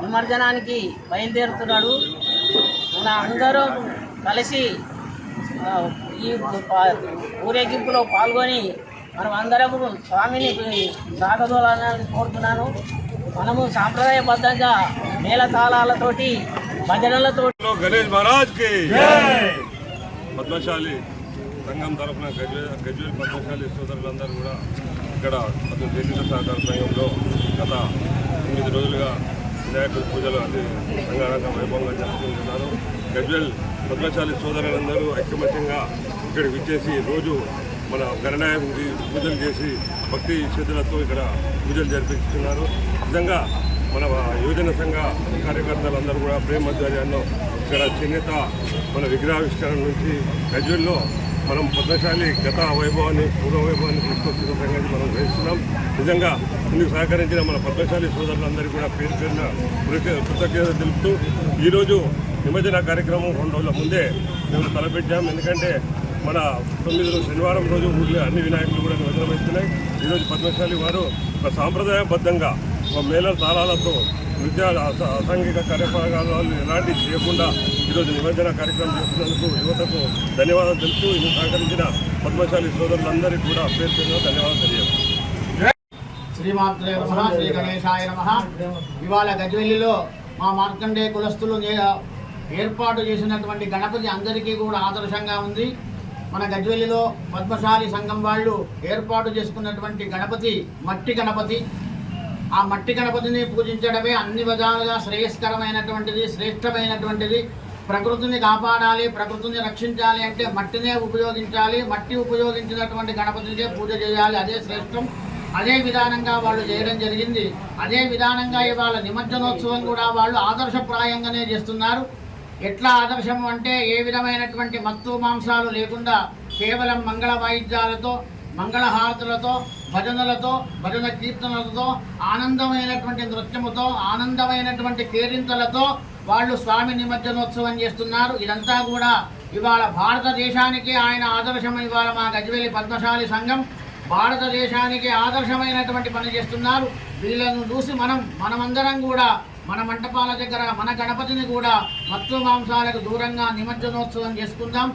నిమజ్జనానికి బయలుదేరుతున్నాడు. మన అందరం కలిసి ఈ ఊరేగింపులో పాల్గొని మనం అందరము స్వామిని సాగదోలాలని కోరుతున్నాను. మనము సాంప్రదాయబద్ధంగా మేళతాళాలతోటి, భజనలతో గణేష్ మహారాజ్కి పద్మశాలి సంఘం తరఫున గజ్వేల్ పద్మశాలి సోదరులందరూ కూడా ఇక్కడ చేనేత సహకార సంఘంలో గత 9 రోజులుగా వినాయకుడి పూజలు అంగరంగ వైభవంగా జరుపుకుంటున్నారు. గజ్వేల్ పద్మశాలి సోదరులందరూ ఐకమత్యంగా ఇక్కడికి విచ్చేసి రోజు మన గణనాయకుడికి పూజలు చేసి భక్తి శ్రద్ధలతో ఇక్కడ పూజలు జరిపిస్తున్నారు. విధంగా మన యువజన సంఘ కార్యకర్తలందరూ కూడా ప్రేమ ఆధ్వర్యంలో ఇక్కడ చేనేత మన విగ్రహావిష్కరణ నుంచి గజ్వేల్లో మనం పద్మశాలి గత వైభవాన్ని, పూర్వ వైభవాన్ని తీసుకొచ్చిన సంగతి మనం గ్రహిస్తున్నాం. నిజంగా ఇందుకు సహకరించిన మన పద్మశాలి సోదరులందరికీ కూడా పేరు పేరున కృతజ్ఞతలు తెలుపుతూ ఈరోజు నిమజ్జన కార్యక్రమం 2 రోజుల ముందే మేము తలపెట్టాం. ఎందుకంటే మన 9 శనివారం రోజు ఊళ్ళో అన్ని వినాయకులు కూడా నిమజ్జనం అవుతున్నాయి. ఈరోజు పద్మశాలి వారు ఒక సాంప్రదాయబద్ధంగా ఒక మేళ తాళాలతో విద్యా అసాంఘిక కార్యక్రమాలు ఎలాంటివి చేయకుండా ఈరోజు నిమజ్జన కార్యక్రమం చేస్తున్నందుకు యువతకు ధన్యవాదాలు తెలుపుతూ ఇందుకు సహకరించిన పద్మశాలి సోదరులందరికీ కూడా పేరు పేరున ధన్యవాదాలు తెలియజేస్తాను. శ్రీమాత్రే నమః, శ్రీ గణేశాయ నమః. ఇవాళ గజ్వెల్లిలో మా మార్కండే కులస్తులు ఏర్పాటు చేసినటువంటి గణపతి అందరికీ కూడా ఆదర్శంగా ఉంది. మన గజ్వెల్లిలో పద్మశాలి సంఘం వాళ్ళు ఏర్పాటు చేసుకున్నటువంటి గణపతి మట్టి గణపతి. ఆ మట్టి గణపతిని పూజించడమే అన్ని విధాలుగా శ్రేయస్కరమైనటువంటిది, శ్రేష్టమైనటువంటిది. ప్రకృతిని కాపాడాలి, ప్రకృతిని రక్షించాలి అంటే మట్టినే ఉపయోగించాలి. మట్టి ఉపయోగించినటువంటి గణపతినే పూజ చేయాలి, అదే శ్రేష్టం. అదే విధానంగా వాళ్ళు చేయడం జరిగింది. అదే విధానంగా ఇవాళ నిమజ్జనోత్సవం కూడా వాళ్ళు ఆదర్శప్రాయంగానే చేస్తున్నారు. ఎట్లా ఆదర్శం అంటే ఏ విధమైనటువంటి మత్తు మాంసాలు లేకుండా కేవలం మంగళ వాయిద్యాలతో, మంగళహారతులతో, భజనలతో, భజన కీర్తనలతో, ఆనందమైనటువంటి నృత్యముతో, ఆనందమైనటువంటి కేరింతలతో వాళ్ళు స్వామి నిమజ్జనోత్సవం చేస్తున్నారు. ఇదంతా కూడా ఇవాళ భారతదేశానికి ఆయన ఆదర్శం. ఇవాళ మా గజ్వెల్లి పద్మశాలి సంఘం భారతదేశానికి ఆదర్శమైనటువంటి పని చేస్తున్నారు. వీళ్ళను చూసి మనమందరం కూడా మన మంటపాల దగ్గర మన గణపతిని కూడా మత్తు మాంసాలకు దూరంగా నిమజ్జనోత్సవం చేసుకుందాం.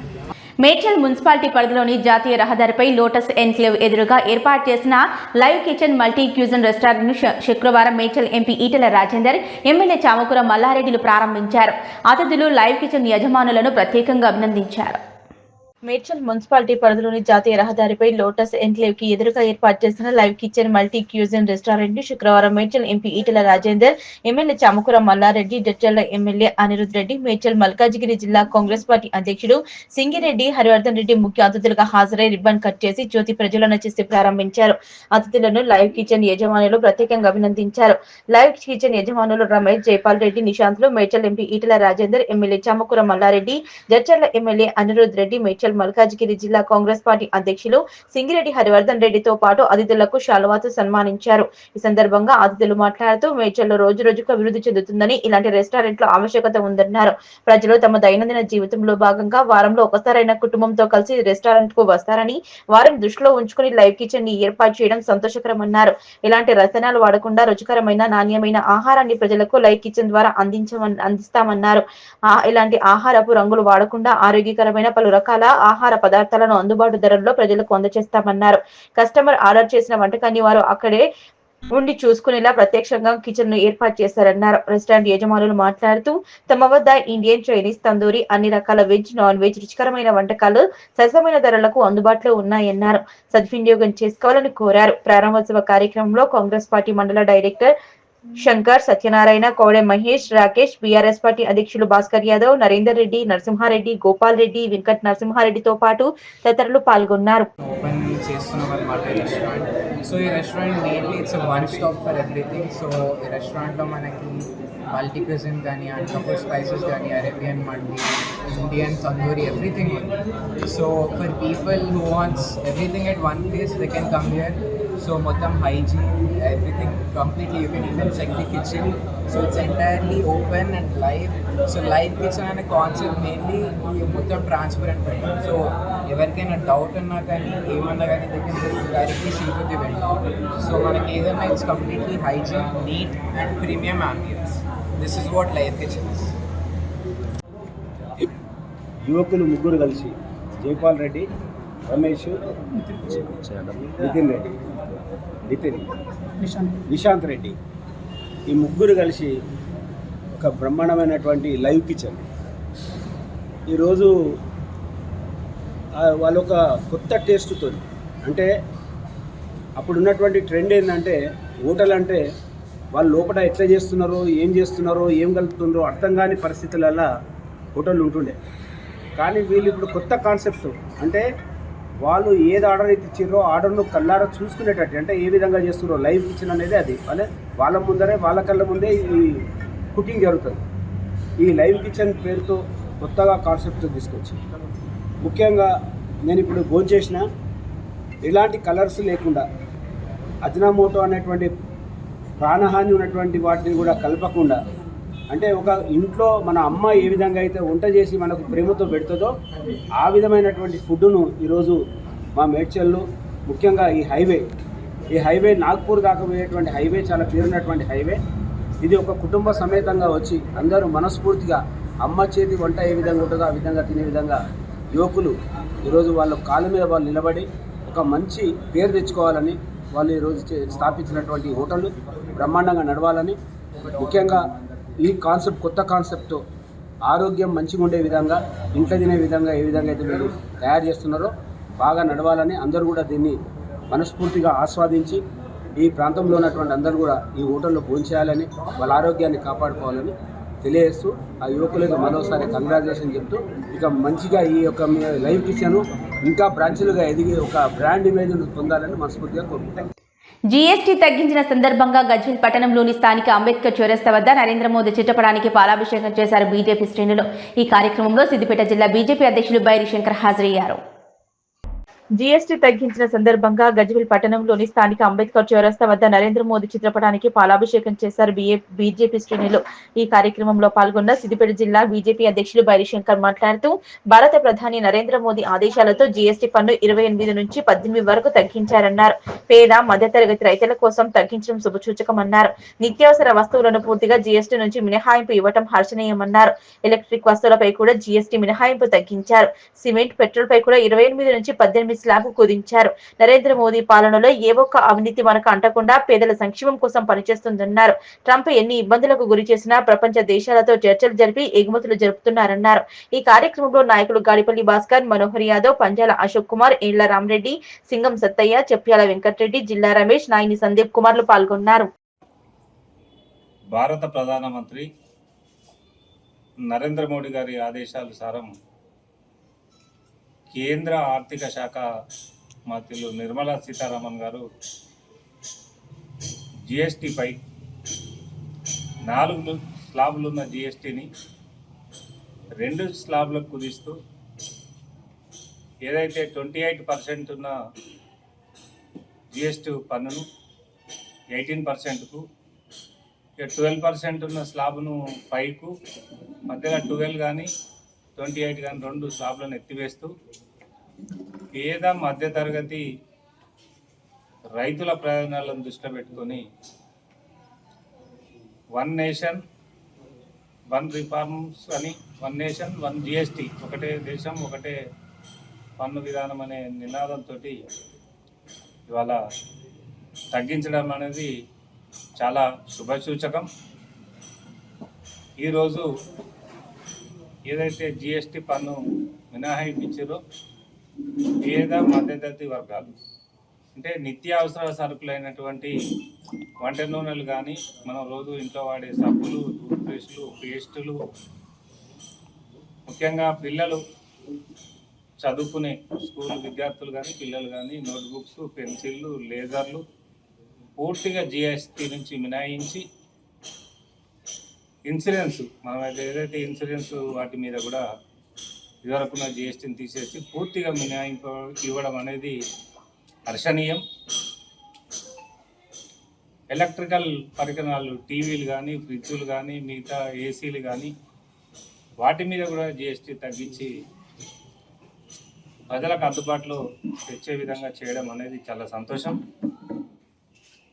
మేడ్చల్ మున్సిపాలిటీ పరిధిలోని జాతీయ రహదారిపై లోటస్ ఎన్క్లేవ్ ఎదురుగా ఏర్పాటు చేసిన లైవ్ కిచెన్ మల్టీ క్యూజన్ రెస్టారెంట్ను శుక్రవారం మేడ్చల్ ఎంపీ ఈటెల రాజేందర్, ఎమ్మెల్యే చామకూర మల్లారెడ్డిలు ప్రారంభించారు. అతిథులు లైవ్ కిచెన్ యజమానులను ప్రత్యేకంగా అభినందించారు. మేడ్చల్ మున్సిపాలిటీ పరిధిలోని జాతీయ రహదారిపై లోటస్ ఎన్క్లేవ్ కి ఎదురుగా ఏర్పాటు చేసిన live kitchen multi cuisine restaurant ని శుక్రవారం Medchal MP Etela Rajender, MLA Chamakura Mallareddy, Jadcherla MLA Anirudh Reddy, Medchal Malkajgiri జిల్లా కాంగ్రెస్ పార్టీ అధ్యక్షుడు సింగిరెడ్డి హరివర్ధన్ రెడ్డి ముఖ్య అతిథులుగా హాజరై రిబ్బన్ కట్ చేసి జ్యోతి ప్రజ్వలన చేసి ప్రారంభించారు. అతిథులను లైవ్ కిచెన్ యజమానులు ప్రత్యేకంగా అభినందించారు. లైవ్ కిచెన్ యజమానులు రమేష్, జైపాల్ రెడ్డి, నిశాంత్లు Medchal MP Etela Rajender, MLA Chamakura Mallareddy, Jadcherla MLA Anirudh Reddy, Medchal Malkajgiri జిల్లా కాంగ్రెస్ పార్టీ అధ్యక్షులు సింగిరెడ్డి హరివర్ధన్ రెడ్డితో పాటు అతిథులకు శాలువాతో సన్మానించారు. ఈ సందర్భంగా అతిథులు మాట్లాడుతూ మేడ్చల్లో రోజు రోజుకు అభివృద్ధి చెందుతుందని, ఇలాంటి రెస్టారెంట్ల ఆవశ్యకత ఉందన్నారు. ప్రజలు తమ దైనందిన జీవితంలో భాగంగా వారంలో ఒకసారైనా కుటుంబంతో కలిసి రెస్టారెంట్ కు వస్తారని, వారిని దృష్టిలో ఉంచుకుని లైవ్ కిచెన్ ని ఏర్పాటు చేయడం సంతోషకరమన్నారు. ఇలాంటి రసాయనాలు వాడకుండా రుచికరమైన నాణ్యమైన ఆహారాన్ని ప్రజలకు లైవ్ కిచెన్ ద్వారా అందిస్తామన్నారు. ఇలాంటి ఆహారపు రంగులు వాడకుండా ఆరోగ్యకరమైన పలు రకాల ఆహార పదార్థాలను అందుబాటు ధరల్లో ప్రజలకు అందజేస్తామన్నారు. కస్టమర్ ఆర్డర్ చేసిన వంటకాన్ని వారు అక్కడే ఉండి చూసుకునేలా ప్రత్యక్షంగా కిచెన్ ను ఏర్పాటు చేశారన్నారు. రెస్టారెంట్ యజమానులు మాట్లాడుతూ తమ వద్ద ఇండియన్, చైనీస్, తందూరి, అన్ని రకాల వెజ్, నాన్ వెజ్ రుచికరమైన వంటకాలు సరసమైన ధరలకు అందుబాటులో ఉన్నాయన్నారు. సద్వినియోగం చేసుకోవాలని కోరారు. ప్రారంభోత్సవ కార్యక్రమంలో కాంగ్రెస్ పార్టీ మండల డైరెక్టర్ శంకర్, సత్యనారాయణ, కోడె మహేష్, రాకేష్, బీఆర్ఎస్ పార్టీ అధ్యక్షులు భాస్కర్ యాదవ్, నరేందర్ రెడ్డి, నరసింహారెడ్డి, గోపాల్ రెడ్డి, వెంకట్ నరసింహారెడ్డితో పాటు తదితరులు పాల్గొన్నారు. ఓపెన్ చేస్తున్నామన్నమాట రెస్టారెంట్. సో ఈ restaurant mainly it's one stop for everything. So ఈ రెస్టారెంట్లో మనకి మల్టీ క్యూజిన్ కానీ, అన్కపుల్ స్పైసెస్ కానీ, Arabian mandi, Indian, tandoori, everything ఉంది. So for people who wants everything at one place they can come here. So మొత్తం hygiene, everything completely you can even check the kitchen. So it's entirely open and live. So live kitchen అనే concept mainly మొత్తం transparent పెట్టాం. So ఎవరికైనా doubt ఉన్నా కానీ, ఏమన్నా కానీ దగ్గర directly see to the vendor. So మనకి ఏదైనా it's completely hygiene, neat and premium ambience. This is what live kitchen is. యువకులు ముగ్గురు కలిసి జైపాల్ రెడ్డి, రమేష్, నిశాంత్ రెడ్డి, ఈ ముగ్గురు కలిసి ఒక బ్రహ్మాండమైనటువంటి లైవ్ కిచెన్ ఈరోజు వాళ్ళు ఒక కొత్త టేస్ట్తో, అంటే అప్పుడున్నటువంటి ట్రెండ్ ఏంటంటే హోటల్ అంటే వాళ్ళు లోపల ఎట్లా చేస్తున్నారో, ఏం చేస్తున్నారో, ఏం కలుపుతున్నారో అర్థం కాని పరిస్థితులలో హోటల్ ఉంటుండే. కానీ వీళ్ళు ఇప్పుడు కొత్త కాన్సెప్ట్, అంటే వాళ్ళు ఏది ఆర్డర్ అయితే ఇచ్చారో ఆర్డర్ను కళ్ళారా చూసుకునేటట్టు, అంటే ఏ విధంగా చేస్తున్నారో లైవ్ కిచెన్ అనేది అది వాళ్ళ ముందరే, వాళ్ళ కళ్ళ ముందే ఈ కుకింగ్ జరుగుతుంది. ఈ లైవ్ కిచెన్ పేరుతో కొత్తగా కాన్సెప్ట్ తీసుకొచ్చి, ముఖ్యంగా నేను ఇప్పుడు భోంచేసిన ఇలాంటి కలర్స్ లేకుండా, అజినామోటో అనేటువంటి ప్రాణహాని ఉన్నటువంటి వాటిని కూడా కలపకుండా అంటే ఒక ఇంట్లో మన అమ్మ ఏ విధంగా అయితే వంట చేసి మనకు ప్రేమతో పెడుతుందో ఆ విధమైనటువంటి ఫుడ్ను ఈరోజు మా మేడ్చల్లో ముఖ్యంగా ఈ హైవే నాగ్పూర్ దాకా పోయేటువంటి హైవే చాలా పేరున్నటువంటి హైవే. ఇది ఒక కుటుంబ సమేతంగా వచ్చి అందరూ మనస్ఫూర్తిగా అమ్మ చేతి వంట ఏ విధంగా ఉంటుందో ఆ విధంగా తినే విధంగా యువకులు ఈరోజు వాళ్ళ కాళ్ళ మీద వాళ్ళు నిలబడి ఒక మంచి పేరు తెచ్చుకోవాలని వాళ్ళు ఈరోజు స్థాపించినటువంటి హోటళ్ళు బ్రహ్మాండంగా నడవాలని, ముఖ్యంగా ఈ కొత్త కాన్సెప్ట్ ఆరోగ్యం మంచిగా ఉండే విధంగా ఇంట్లో తినే విధంగా ఏ విధంగా అయితే మీరు తయారు చేస్తున్నారో బాగా నడవాలని అందరూ కూడా దీన్ని మనస్ఫూర్తిగా ఆస్వాదించి ఈ ప్రాంతంలో ఉన్నటువంటి అందరూ కూడా ఈ హోటల్లో భోంచేయాలని వాళ్ళ ఆరోగ్యాన్ని కాపాడుకోవాలని తెలియజేస్తూ ఆ యువకులకు మరోసారి కంగ్రాచులేషన్ చెప్తూ ఇక మంచిగా ఈ యొక్క లైవ్ కిచెన్ ఇంకా బ్రాంచ్లుగా ఎదిగి ఒక బ్రాండ్ ఇమేజ్ పొందాలని మనస్ఫూర్తిగా కోరుకుంటాను. జీఎస్టీ తగ్గించిన సందర్భంగా గజ్వేల్ పట్టణంలోని స్థానిక అంబేద్కర్ చౌరస్తా వద్ద నరేంద్ర మోదీ చిత్రపటానికి పాలాభిషేకం చేశారు బీజేపీ శ్రేణులు. ఈ కార్యక్రమంలో సిద్దిపేట జిల్లా బీజేపీ అధ్యక్షులు బైరి శంకర్ హాజరయ్యారు. జీఎస్టీ తగ్గించిన సందర్భంగా గజ్వేల్ పట్టణంలోని స్థానిక అంబేద్కర్ చౌరస్తా వద్ద నరేంద్ర మోదీ చిత్రపటానికి పాలాభిషేకం చేశారు బీజేపీ శ్రేణులు. ఈ కార్యక్రమంలో పాల్గొన్న సిద్దిపేట జిల్లా బీజేపీ అధ్యక్షులు బైరి శంకర్ మాట్లాడుతూ భారత ప్రధాని నరేంద్ర మోదీ ఆదేశాలతో జీఎస్టీ పన్ను 28 నుంచి 18 వరకు తగ్గించారన్నారు. పేద మధ్యతరగతి రైతుల కోసం తగ్గించడం శుభసూచకమన్నారు. నిత్యావసర వస్తువులను పూర్తిగా జీఎస్టీ నుంచి మినహాయింపు ఇవ్వడం హర్షణీయమన్నారు. ఎలక్ట్రిక్ వస్తువులపై కూడా జీఎస్టీ మినహాయింపు తగ్గించారు. సిమెంట్, పెట్రోల్ పై కూడా 28 నుంచి 18 స్లాబ్ కుదించారు. నరేంద్ర మోదీ పాలనలో ఏ ఒక్క అవినీతి మనకు అంటకుండా పేదల సంక్షేమం కోసం పనిచేస్తుందన్నారు. ట్రంప్ ఎన్ని ఇబ్బందులకు గురి చేసినా ప్రపంచ దేశాలతో చర్చలు జరిపి ఎగుమతులు జరుపుతున్నారన్నారు. ఈ కార్యక్రమంలో నాయకులు గాడిపల్లి భాస్కర్, మనోహర్ యాదవ్, పంజాల అశోక్ కుమార్, ఏండ్ల రామరెడ్డి, సింగం సత్తయ్య, చెప్ప్యాల వెంకటరెడ్డి, జిల్లా రమేష్, నాయని సందీప్ కుమార్లు పాల్గొన్నారు. భారత ప్రధానమంత్రి నరేంద్ర మోడీ గారి ఆదేశానుసారం కేంద్ర ఆర్థిక శాఖ మంత్రులు నిర్మలా సీతారామన్ గారు జిఎస్టీపై 4 స్లాబులున్న జిఎస్టీని 2 స్లాబులకు కుదిస్తూ ఏదైతే 28% ఉన్న జిఎస్టీ పన్నును 18%కు, 12% ఉన్న స్లాబ్ను 5కు, మధ్యలో 12 కానీ 28 కానీ 2 స్లాబ్లను ఎత్తివేస్తూ పేద మధ్యతరగతి రైతుల ప్రయోజనాలను దృష్టిలో పెట్టుకొని 1 నేషన్ 1 రిఫార్మ్స్ అని 1 నేషన్ 1 జిఎస్టీ, ఒకటే దేశం ఒకటే పన్ను విధానం అనే నినాదంతో ఇవాళ తగ్గించడం అనేది చాలా శుభసూచకం. ఈరోజు ఏదైతే జిఎస్టీ పన్ను మినహాయించారో పేద మధ్యతరగతి వర్గాలు అంటే నిత్యావసర సరుకులైనటువంటి వంట నూనెలు కానీ, మనం రోజు ఇంట్లో వాడే సబ్బులు, టూత్పేస్టులు, పేస్టులు, ముఖ్యంగా పిల్లలు చదువుకునే స్కూల్ విద్యార్థులు కానీ పిల్లలు కానీ నోట్బుక్స్, పెన్సిళ్ళు, లేజర్లు పూర్తిగా జిఎస్టీ నుంచి మినహాయించి, ఇన్సూరెన్స్ మనం ఏదైతే ఇన్సూరెన్స్ వాటి మీద కూడా ఇదివరకున్న జిఎస్టీని తీసేసి పూర్తిగా మినహాయింపు ఇవ్వడం అనేది హర్షణీయం. ఎలక్ట్రికల్ పరికరాలు, టీవీలు కానీ, ఫ్రిడ్జులు కానీ, మిగతా ఏసీలు కానీ వాటి మీద కూడా జిఎస్టీ తగ్గించి ప్రజలకు అందుబాటులో తెచ్చే విధంగా చేయడం అనేది చాలా సంతోషం.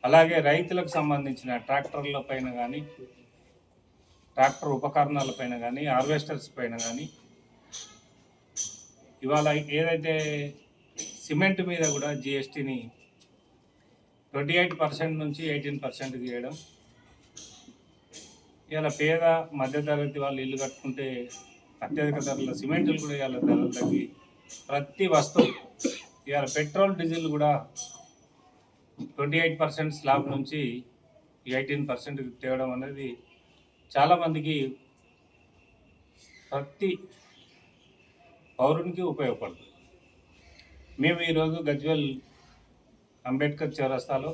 అలాగే రైతులకు సంబంధించిన ట్రాక్టర్ల పైన కానీ, ట్రాక్టర్ ఉపకరణాల పైన కానీ, హార్వెస్టర్స్ పైన కానీ ఇవాళ ఏదైతే సిమెంట్ మీద కూడా జిఎస్టీని 28% నుంచి 18% చేయడం, ఇవాళ పేద మధ్యతరగతి వాళ్ళు ఇల్లు కట్టుకుంటే అత్యధిక ధరల సిమెంట్లు కూడా ఇవాళ ధరలు తగ్గి ప్రతి వస్తువు ఇవాళ పెట్రోల్, డీజిల్ కూడా 28% స్లాబ్ నుంచి 18% తేవడం అనేది చాలామందికి ప్రతి పౌరునికి ఉపయోగపడుతుంది. మేము ఈరోజు గజ్వేల్ అంబేద్కర్ చౌరస్తాలో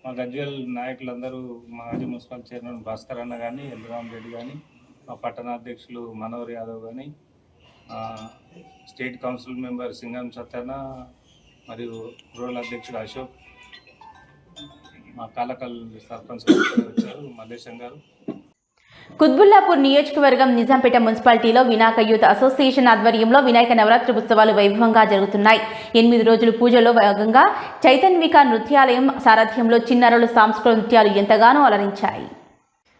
మా గజ్వేల్ నాయకులందరూ, మాజీ మున్సిపల్ చైర్మన్ భాస్కర్ అన్న కానీ, ఎల్రామ్ రెడ్డి కానీ, మా పట్టణాధ్యక్షులు మనోహర్ యాదవ్ కానీ, స్టేట్ కౌన్సిల్ మెంబర్ సింగం సత్యన్న మరియు రూరల్ అధ్యక్షుడు అశోక్, మా కాలకల్ సర్పంచ్ వచ్చారు మల్లేశం గారు. కుత్బుల్లాపూర్ నియోజకవర్గం నిజాంపేట మున్సిపాలిటీలో వినాయక యూత్ అసోసియేషన్ ఆధ్వర్యంలో వినాయక నవరాత్రి ఉత్సవాలు వైభవంగా జరుగుతున్నాయి. 8 రోజుల పూజల్లో భాగంగా చైతన్విక నృత్యాలయం సారథ్యంలో చిన్నారుల సాంస్కృతిక నృత్యాలు ఎంతగానో అలరించాయి.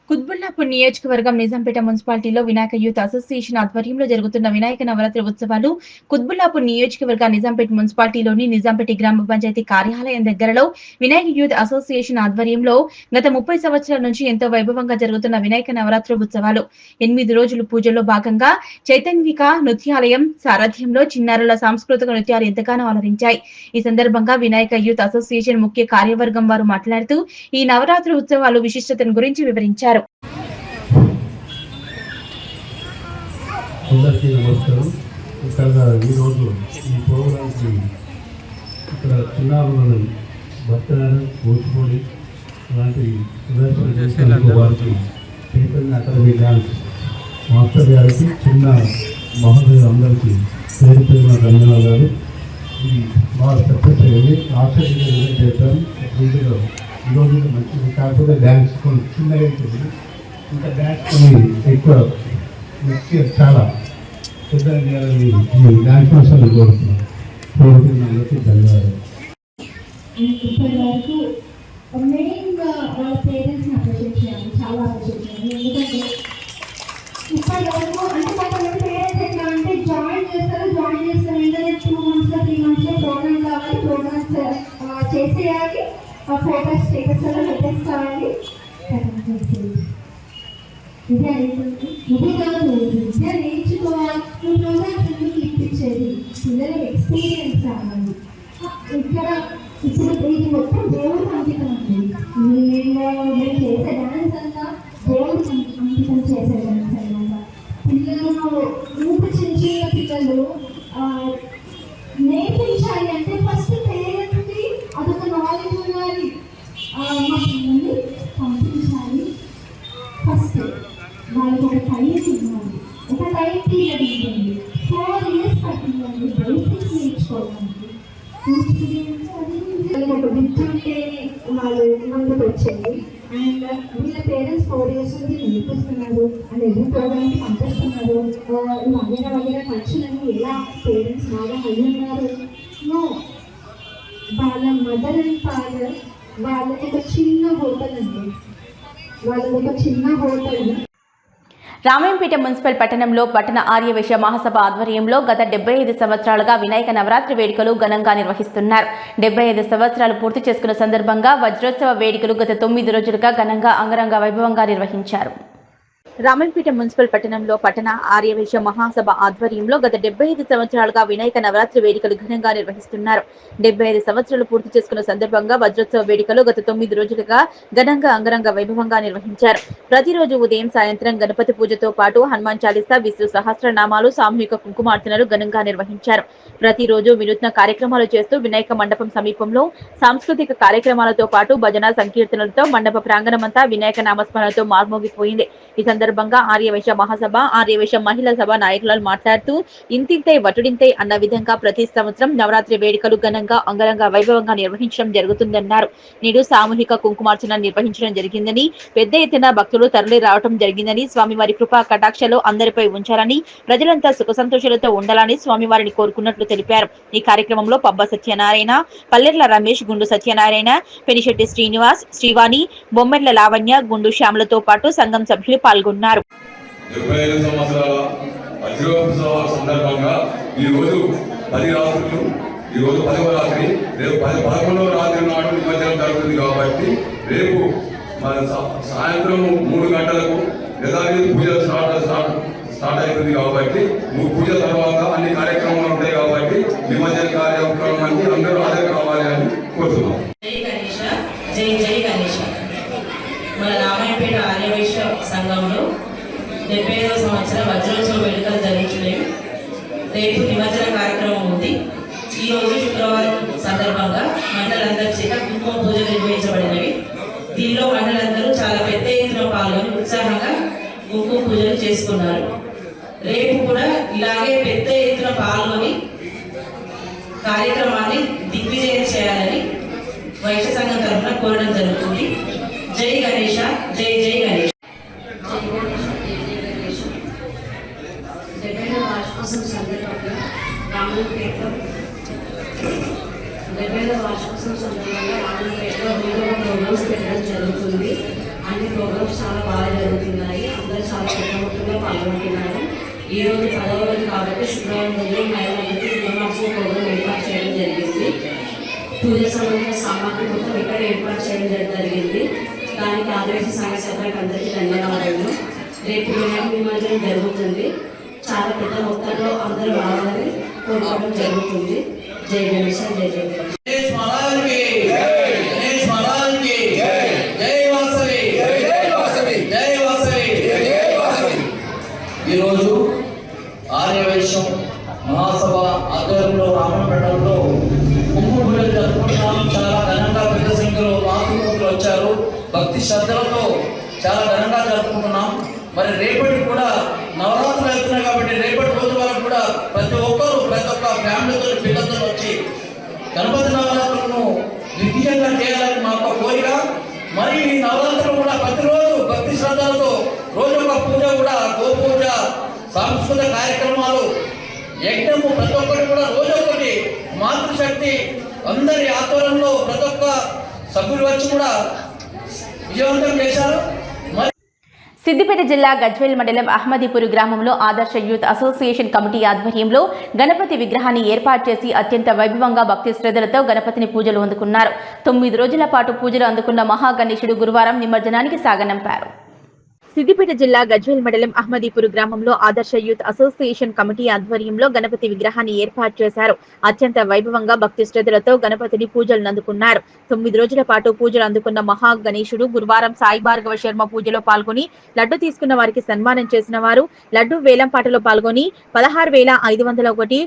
కుత్బుల్లాపూర్ నియోజకవర్గం నిజాంపేట మున్సిపాలిటీలో వినాయక యూత్ అసోసియేషన్ ఆధ్వర్యంలో జరుగుతున్న వినాయక నవరాత్రి ఉత్సవాలు కుత్బుల్లాపూర్ నియోజకవర్గ నిజాంపేట మున్సిపాలిటీలోని నిజాంపేట గ్రామ పంచాయతీ కార్యాలయం దగ్గరలో వినాయక యూత్ అసోసియేషన్ ఆధ్వర్యంలో గత 30 సంవత్సరాల నుంచి ఎంతో వైభవంగా జరుగుతున్న వినాయక నవరాత్రి ఉత్సవాలు 8 రోజుల పూజల్లో భాగంగా చైతన్విక నృత్యాలయం సారథ్యంలో చిన్నారుల సాంస్కృతిక నృత్యాలు ఎంతగానో అలరించాయి. ఈ సందర్భంగా వినాయక యూత్ అసోసియేషన్ ముఖ్య కార్యవర్గం వారు మాట్లాడుతూ ఈ నవరాత్రి ఉత్సవాలు విశిష్టతను గురించి వివరించారు. అందరికీ నమస్కారం. ఇక్కడ ఈరోజు ఈ ప్రోగ్రాంకి ఇక్కడ చిన్నారులను భక్తనారాయణ కూచిపూడి అలాంటి ప్రదర్శన చేసేందుకు వారికి చైతన్య అకాడమీ డ్యాన్స్ మాస్టర్ గారికి చిన్న మహోదయులందరికీ పేరు పేరున ధన్యవాదాలు. ఇది బాగా సక్సెస్ అయ్యింది. ఆశ్చర్యంగా చేశారు. వీటిలో ఈరోజు మంచిది కాకపోతే డ్యాన్స్ కొన్ని చిన్నగా ఉంటుంది. ఇంకా డ్యాన్స్ కొన్ని ఎక్కువ చాలా పెద్ద చేయాలని డ్యాన్స్ మాస్టర్లు కోరుతున్నాను. కోరుతున్నందుకు ధన్యవాదాలు. ఇప్పటి వరకు మెయిన్గా వాళ్ళ పేరెంట్స్ని అప్రిషియేట్ చేయాలి, చాలా అప్రిషియేట్ చేయాలి. ఎందుకంటే ఇప్పటి వరకు అంటే కొంతమంది పేరెంట్స్ ఎట్లా అంటే జాయిన్ చేస్తారు వెంటనే 2 months 3 months ప్రోగ్రామ్ కావాలి, ప్రోగ్రామ్స్ చేసేయాలి, ఫోటోస్ స్టేటస్లో పెట్టేసుకోవాలి. ఇది కాదు, విద్య నేర్చుకోవాలి. ప్రోగ్రామ్స్ ఎందుకు ఇప్పించేది? పిల్లలకి ఎక్స్పీరియన్స్ కావాలి. ఇక్కడ ఇప్పుడు ఇది మొత్తం దేవుడికి అంకితం ఉంది. మేము చేసే డ్యాన్స్ అంతా దేవుడికి అంకితం చేసే డ్యాన్స్ అనమాట. పిల్లలు ఊపి చిన్న పిల్లలు నేర్పించాలి అంటే ఫస్ట్ పేరెంట్స్కి అదొక నాలెడ్జ్ ఉండాలి. మా పిల్లల్ని పంపించాలి. ఫస్ట్ వాళ్ళకి ఒక టైం ఇవ్వాలి, ఒక టైం పీరియడ్ ఉంటుంది. 4 years పట్టిందండి బేసిక్స్ నేర్చుకోవడానికి. ఒక విద్య ఉంటే వాళ్ళు ముందుకు వచ్చింది. అండ్ వీళ్ళ పేరెంట్స్ 4 years నుండి నేర్పిస్తున్నారు అండ్ ఎన్ని ప్రోగ్రామ్కి పంపిస్తున్నారు. వగేరా ఖర్చులను ఎలా పేరెంట్స్ బాగా అయ్యున్నారు. వాళ్ళ మదర్ అండ్ ఫాదర్ వాళ్ళకి ఒక చిన్న హోటల్ అండి, వాళ్ళది ఒక చిన్న హోటల్. రామాయంపేట మున్సిపల్ పట్టణంలో పట్టణ ఆర్యవైశ్య మహాసభ ఆధ్వర్యంలో గత 75 సంవత్సరాలుగా వినాయక నవరాత్రి వేడుకలు ఘనంగా నిర్వహిస్తున్నారు. 75 సంవత్సరాలు పూర్తి చేసుకున్న సందర్భంగా వజ్రోత్సవ వేడుకలు గత 9 రోజులుగా ఘనంగా అంగరంగ వైభవంగా నిర్వహించారు. రామాయంపేట మున్సిపల్ పట్టణంలో పట్టణ ఆర్యవైశ్య మహాసభ ఆధ్వర్యంలో గత 75 సంవత్సరాలుగా వినాయక నవరాత్రి వేడుకలు ఘనంగా నిర్వహిస్తున్నారు. 75 సంవత్సరాలు పూర్తి చేసుకున్న సందర్భంగా వజ్రోత్సవ వేడుకలు గత 9 రోజులుగా ఘనంగా అంగరంగ వైభవంగా నిర్వహించారు. ప్రతిరోజు ఉదయం సాయంత్రం గణపతి పూజతో పాటు హనుమాన్ చాలీసా, విష్ణు సహస్రనామాలు, సామూహిక కుంకుమార్చనలు ఘనంగా నిర్వహించారు. ప్రతిరోజు వినూత్న కార్యక్రమాలు చేస్తూ వినాయక మండపం సమీపంలో సాంస్కృతిక కార్యక్రమాలతో పాటు భజన సంకీర్తనలతో మండప ప్రాంగణమంతా వినాయక నామస్మరణతో మార్మోగిపోయింది. ఈ సందర్భంగా ఆర్యవైశ్య మహాసభ, ఆర్యవైశ్య మహిళా సభ నాయకులు మాట్లాడుతూ ఇంతింతై వటుడింతై అన్న విధంగా ప్రతి సంవత్సరం నవరాత్రి వేడుకలు ఘనంగా అంగరంగ వైభవంగా నిర్వహించడం జరుగుతుందన్నారు. నేడు సామూహిక కుంకుమార్చన నిర్వహించడం జరిగిందని, పెద్ద ఎత్తున భక్తులు తరలి రావడం జరిగిందని, స్వామివారి కృపా కటాక్షలు అందరిపై ఉంచాలని, ప్రజలంతా సుఖ సంతోషాలతో ఉండాలని స్వామివారిని కోరుకున్నట్లు తెలిపారు. ఈ కార్యక్రమంలో పబ్బ సత్యనారాయణ, పల్లెర్ల రమేష్, గుండు సత్యనారాయణ, పెనిశెట్టి శ్రీనివాస్, శ్రీవాణి, బొమ్మెర్ల లావణ్య, గుండు శ్యామలతో పాటు సంఘం సభ్యులు పాల్గొన్నారు. 75 సంవత్సరాల వజ్రోత్సవ సందర్భంగా ఈరోజు 10 రాత్రులు, ఈరోజు 10వ రాత్రి, రేపు 11వ రాత్రి నాడు నిమజ్జనం జరుగుతుంది. కాబట్టి రేపు మన సాయంత్రం 3 గంటలకు యథావిధి పూజలు స్టార్ట్ అవుతుంది. కాబట్టి పూజ తర్వాత అన్ని కార్యక్రమాలు ఉంటాయి. కాబట్టి నిమజ్జన కార్యక్రమానికి అందరూ హాజరు కావాలి అని కోరుతున్నాం. జై జై గణేష్. మన రామాయంపేట ఆర్యవైశ్య సంఘంలో 75వ సంవత్సరం వజ్రోత్సవ వేడుకలు జరుగుతున్నాయి. రేపు నిమజ్జన కార్యక్రమం ఉంది. ఈరోజు శుక్రవారం సందర్భంగా మహిళలందరి చేత కుంకుమ పూజలు నిర్వహించబడినవి. దీనిలో మహిళలందరూ చాలా పెద్ద ఎత్తున పాల్గొని ఉత్సాహంగా కుంకుమ పూజలు చేసుకున్నారు. రేపు కూడా ఇలాగే పెద్ద ఎత్తున పాల్గొని కార్యక్రమాన్ని దిగ్విజయం చేయాలని వైశ్య సంఘం తరఫున కోరడం జరుగుతుంది. జై గణేష, జై జై గణేష్. 70వ వార్షికోత్సవం సందర్భంగా రాజంపేటలో వివిధ ప్రోగ్రామ్స్ పెట్టడం జరుగుతుంది. అన్ని ప్రోగ్రామ్స్ చాలా బాగా జరుగుతున్నాయి. అందరూ చాలా పెద్ద మొత్తంలో పాల్గొంటున్నారు. ఈ రోజు 10వ రోజు కాబట్టి శుక్రవారం రోజు మహిళలందరికీ దినోత్సవ ప్రోగ్రాం ఏర్పాటు చేయడం జరిగింది. పూజ సంబంధించిన సామాగ్రి మొత్తం ఇక్కడ ఏర్పాటు చేయడం జరిగింది. దానికి ఆదివాసీ సంఘ సభ్యులకు అందరికీ ధన్యవాదాలు. రేపు వినాయక నిమజ్జనం జరుగుతుంది. చాలా పెద్ద మొత్తంలో అందరూ రావాలని కోరుకోవడం జరుగుతుంది. జై గణేష్, జై జై గణేష్. ఈరోజు ఆర్యవైశ్యం మహాసభ ఆధ్వర్యంలో రామపేటలో కుంభపూజలు జరుపుకుంటున్నాం. చాలా ఘనంగా పెద్ద సంఖ్యలో మాతృమూర్తులు వచ్చారు. భక్తి శ్రద్ధలతో చాలా ఘనంగా జరుపుకుంటున్నాం. మరి రేపటి కూడా నవరాత్రులు వెళ్తున్నాయి కాబట్టి రేపటి రోజు వరకు కూడా ప్రతి ఒక్క ఫ్యామిలీతో పిల్లలతో వచ్చి గణపతి నవరాత్రులను దిగ్విజయంగా చేయాలని మా యొక్క కోరిక. మరి ఈ నవరాత్రులు కూడా ప్రతిరోజు భక్తి శ్రద్ధలతో రోజు ఒక పూజ కూడా గోపూజ, సాంస్కృతిక కార్యక్రమాలు, యజ్ఞము ప్రతి ఒక్కటి కూడా రోజు ఒకటి మాతృశక్తి అందరి ఆధ్వర్యంలో ప్రతి ఒక్క సభ్యులు వచ్చి కూడా విజయవంతం చేశారు. సిద్దిపేట జిల్లా గజ్వేల్ మండలం అహ్మదీపూర్ గ్రామంలో ఆదర్శ యూత్ అసోసియేషన్ కమిటీ ఆధ్వర్యంలో గణపతి విగ్రహాన్ని ఏర్పాటు చేసి అత్యంత వైభవంగా భక్తి శ్రద్ధలతో గణపతిని పూజలు అందుకున్నారు. 9 రోజుల పాటు పూజలు అందుకున్న మహాగణేశుడు గురువారం నిమజ్జనానికి సాగనంపారు. సిద్దిపేట జిల్లా గజ్వేల్ మండలం అహ్మదీపూర్ గ్రామంలో ఆదర్శ యూత్ అసోసియేషన్ కమిటీ ఆధ్వర్యంలో గణపతి విగ్రహాన్ని ఏర్పాటు చేశారు. అత్యంత వైభవంగా భక్తి శ్రద్ధలతో గణపతిని పూజలు అందుకున్నారు. 9 రోజుల పాటు పూజలు అందుకున్న మహా గణేశుడు గురువారం సాయి భార్గవ శర్మ పూజలో పాల్గొని లడ్డు తీసుకున్న వారికి సన్మానం చేసిన వారు లడ్డు వేలంపాటలో పాల్గొని 16,501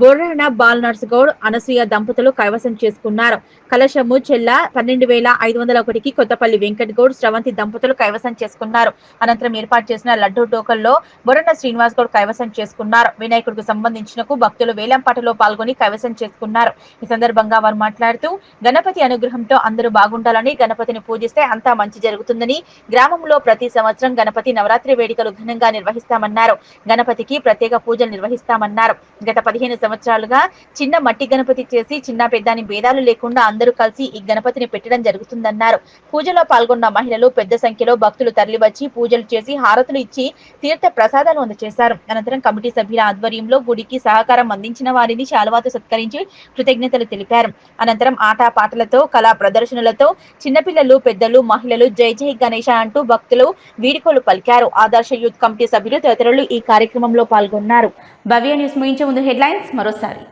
బొర్రణ బాల్ నర్స్ గౌడ్ అనసూయ దంపతులు కైవసం చేసుకున్నారు. కలశము చెల్ల 12,501కి కొత్తపల్లి వెంకట్ గౌడ్ శ్రవంతి దంపతులు కైవసం చేసుకున్నారు. అనంతరం ఏర్పాటు చేసిన లడ్డు టోకల్లో బొర్రణ శ్రీనివాస్ గౌడ్ కైవసం చేసుకున్నారు. వినాయకుడికి సంబంధించిన భక్తులు వేలంపాటలో పాల్గొని కైవసం చేసుకున్నారు. ఈ సందర్భంగా వారు మాట్లాడుతూ గణపతి అనుగ్రహంతో అందరూ బాగుండాలని, గణపతిని పూజిస్తే అంతా మంచి జరుగుతుందని, గ్రామంలో ప్రతి సంవత్సరం గణపతి నవరాత్రి వేడుకలు ఘనంగా నిర్వహిస్తామన్నారు. గణపతికి ప్రత్యేక పూజలు నిర్వహిస్తామన్నారు. గత 15 సంవత్సరాలుగా చిన్న మట్టి గణపతి చేసి చిన్న పెద్దాని భేదాలు లేకుండా అందరూ కలిసి ఈ గణపతిని పెట్టడం జరుగుతుందన్నారు. పూజలో పాల్గొన్న మహిళలు పెద్ద సంఖ్యలో భక్తులు తరలివచ్చి పూజలు చేసి హారతులు ఇచ్చి తీర్థ ప్రసాదాలు అందజేశారు. అనంతరం కమిటీ సభ్యుల ఆధ్వర్యంలో గుడికి సహకారం అందించిన వారిని శాలువాతో సత్కరించి కృతజ్ఞతలు తెలిపారు. అనంతరం ఆటా పాటలతో, కళా ప్రదర్శనలతో చిన్నపిల్లలు, పెద్దలు, మహిళలు జై జై గణేశ అంటూ భక్తులు వీడ్కోలు పలికారు. ఆదర్శ యూత్ కమిటీ సభ్యులు తదితరులు ఈ కార్యక్రమంలో పాల్గొన్నారు. భవ్య న్యూస్ ముగించే ముందు హెడ్లైన్స్ మరోసారి.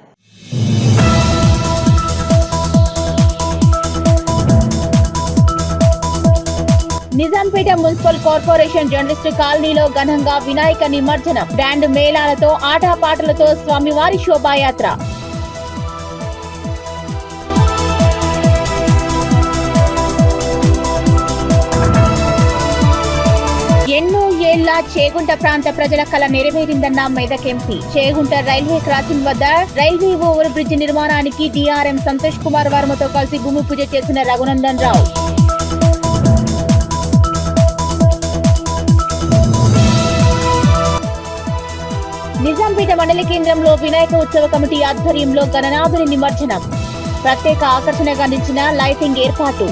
నిజాంపేట మున్సిపల్ కార్పొరేషన్ జర్నలిస్టు కాలనీలో ఘనంగా వినాయక నిమజ్జనం. బ్యాండ్ మేళాలతో, ఆటపాటలతో స్వామివారి శోభాయాత్ర. ఎన్నో ఏళ్ల చేగుంట ప్రాంత ప్రజల కళ నెరవేరిందన్న Medak MP. Chegunta railway crossing వద్ద రైల్వే ఓవర్ బ్రిడ్జ్ నిర్మాణానికి డిఆర్ఎం సంతోష్ కుమార్ వర్మతో కలిసి భూమి పూజ చేసిన రఘునందన్ రావు. నిజాంపేట మండల కేంద్రంలో వినాయక ఉత్సవ కమిటీ ఆధ్వర్యంలో గణనాథుని నిమజ్జనం. ప్రత్యేక ఆకర్షణగా నిలిచిన లైటింగ్ ఏర్పాటు.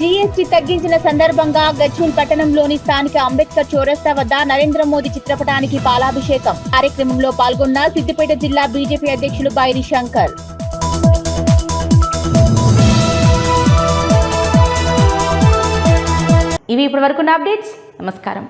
జీఎస్టీ తగ్గించిన సందర్భంగా గజ్వేల్ పట్టణంలోని స్థానిక అంబేద్కర్ చౌరస్తా వద్ద నరేంద్ర మోదీ చిత్రపటానికి పాలాభిషేకం. కార్యక్రమంలో పాల్గొన్న సిద్దిపేట జిల్లా బీజేపీ అధ్యక్షులు బైరి శంకర్. ఇవి ఇప్పటి వరకు అప్డేట్స్. నమస్కారం.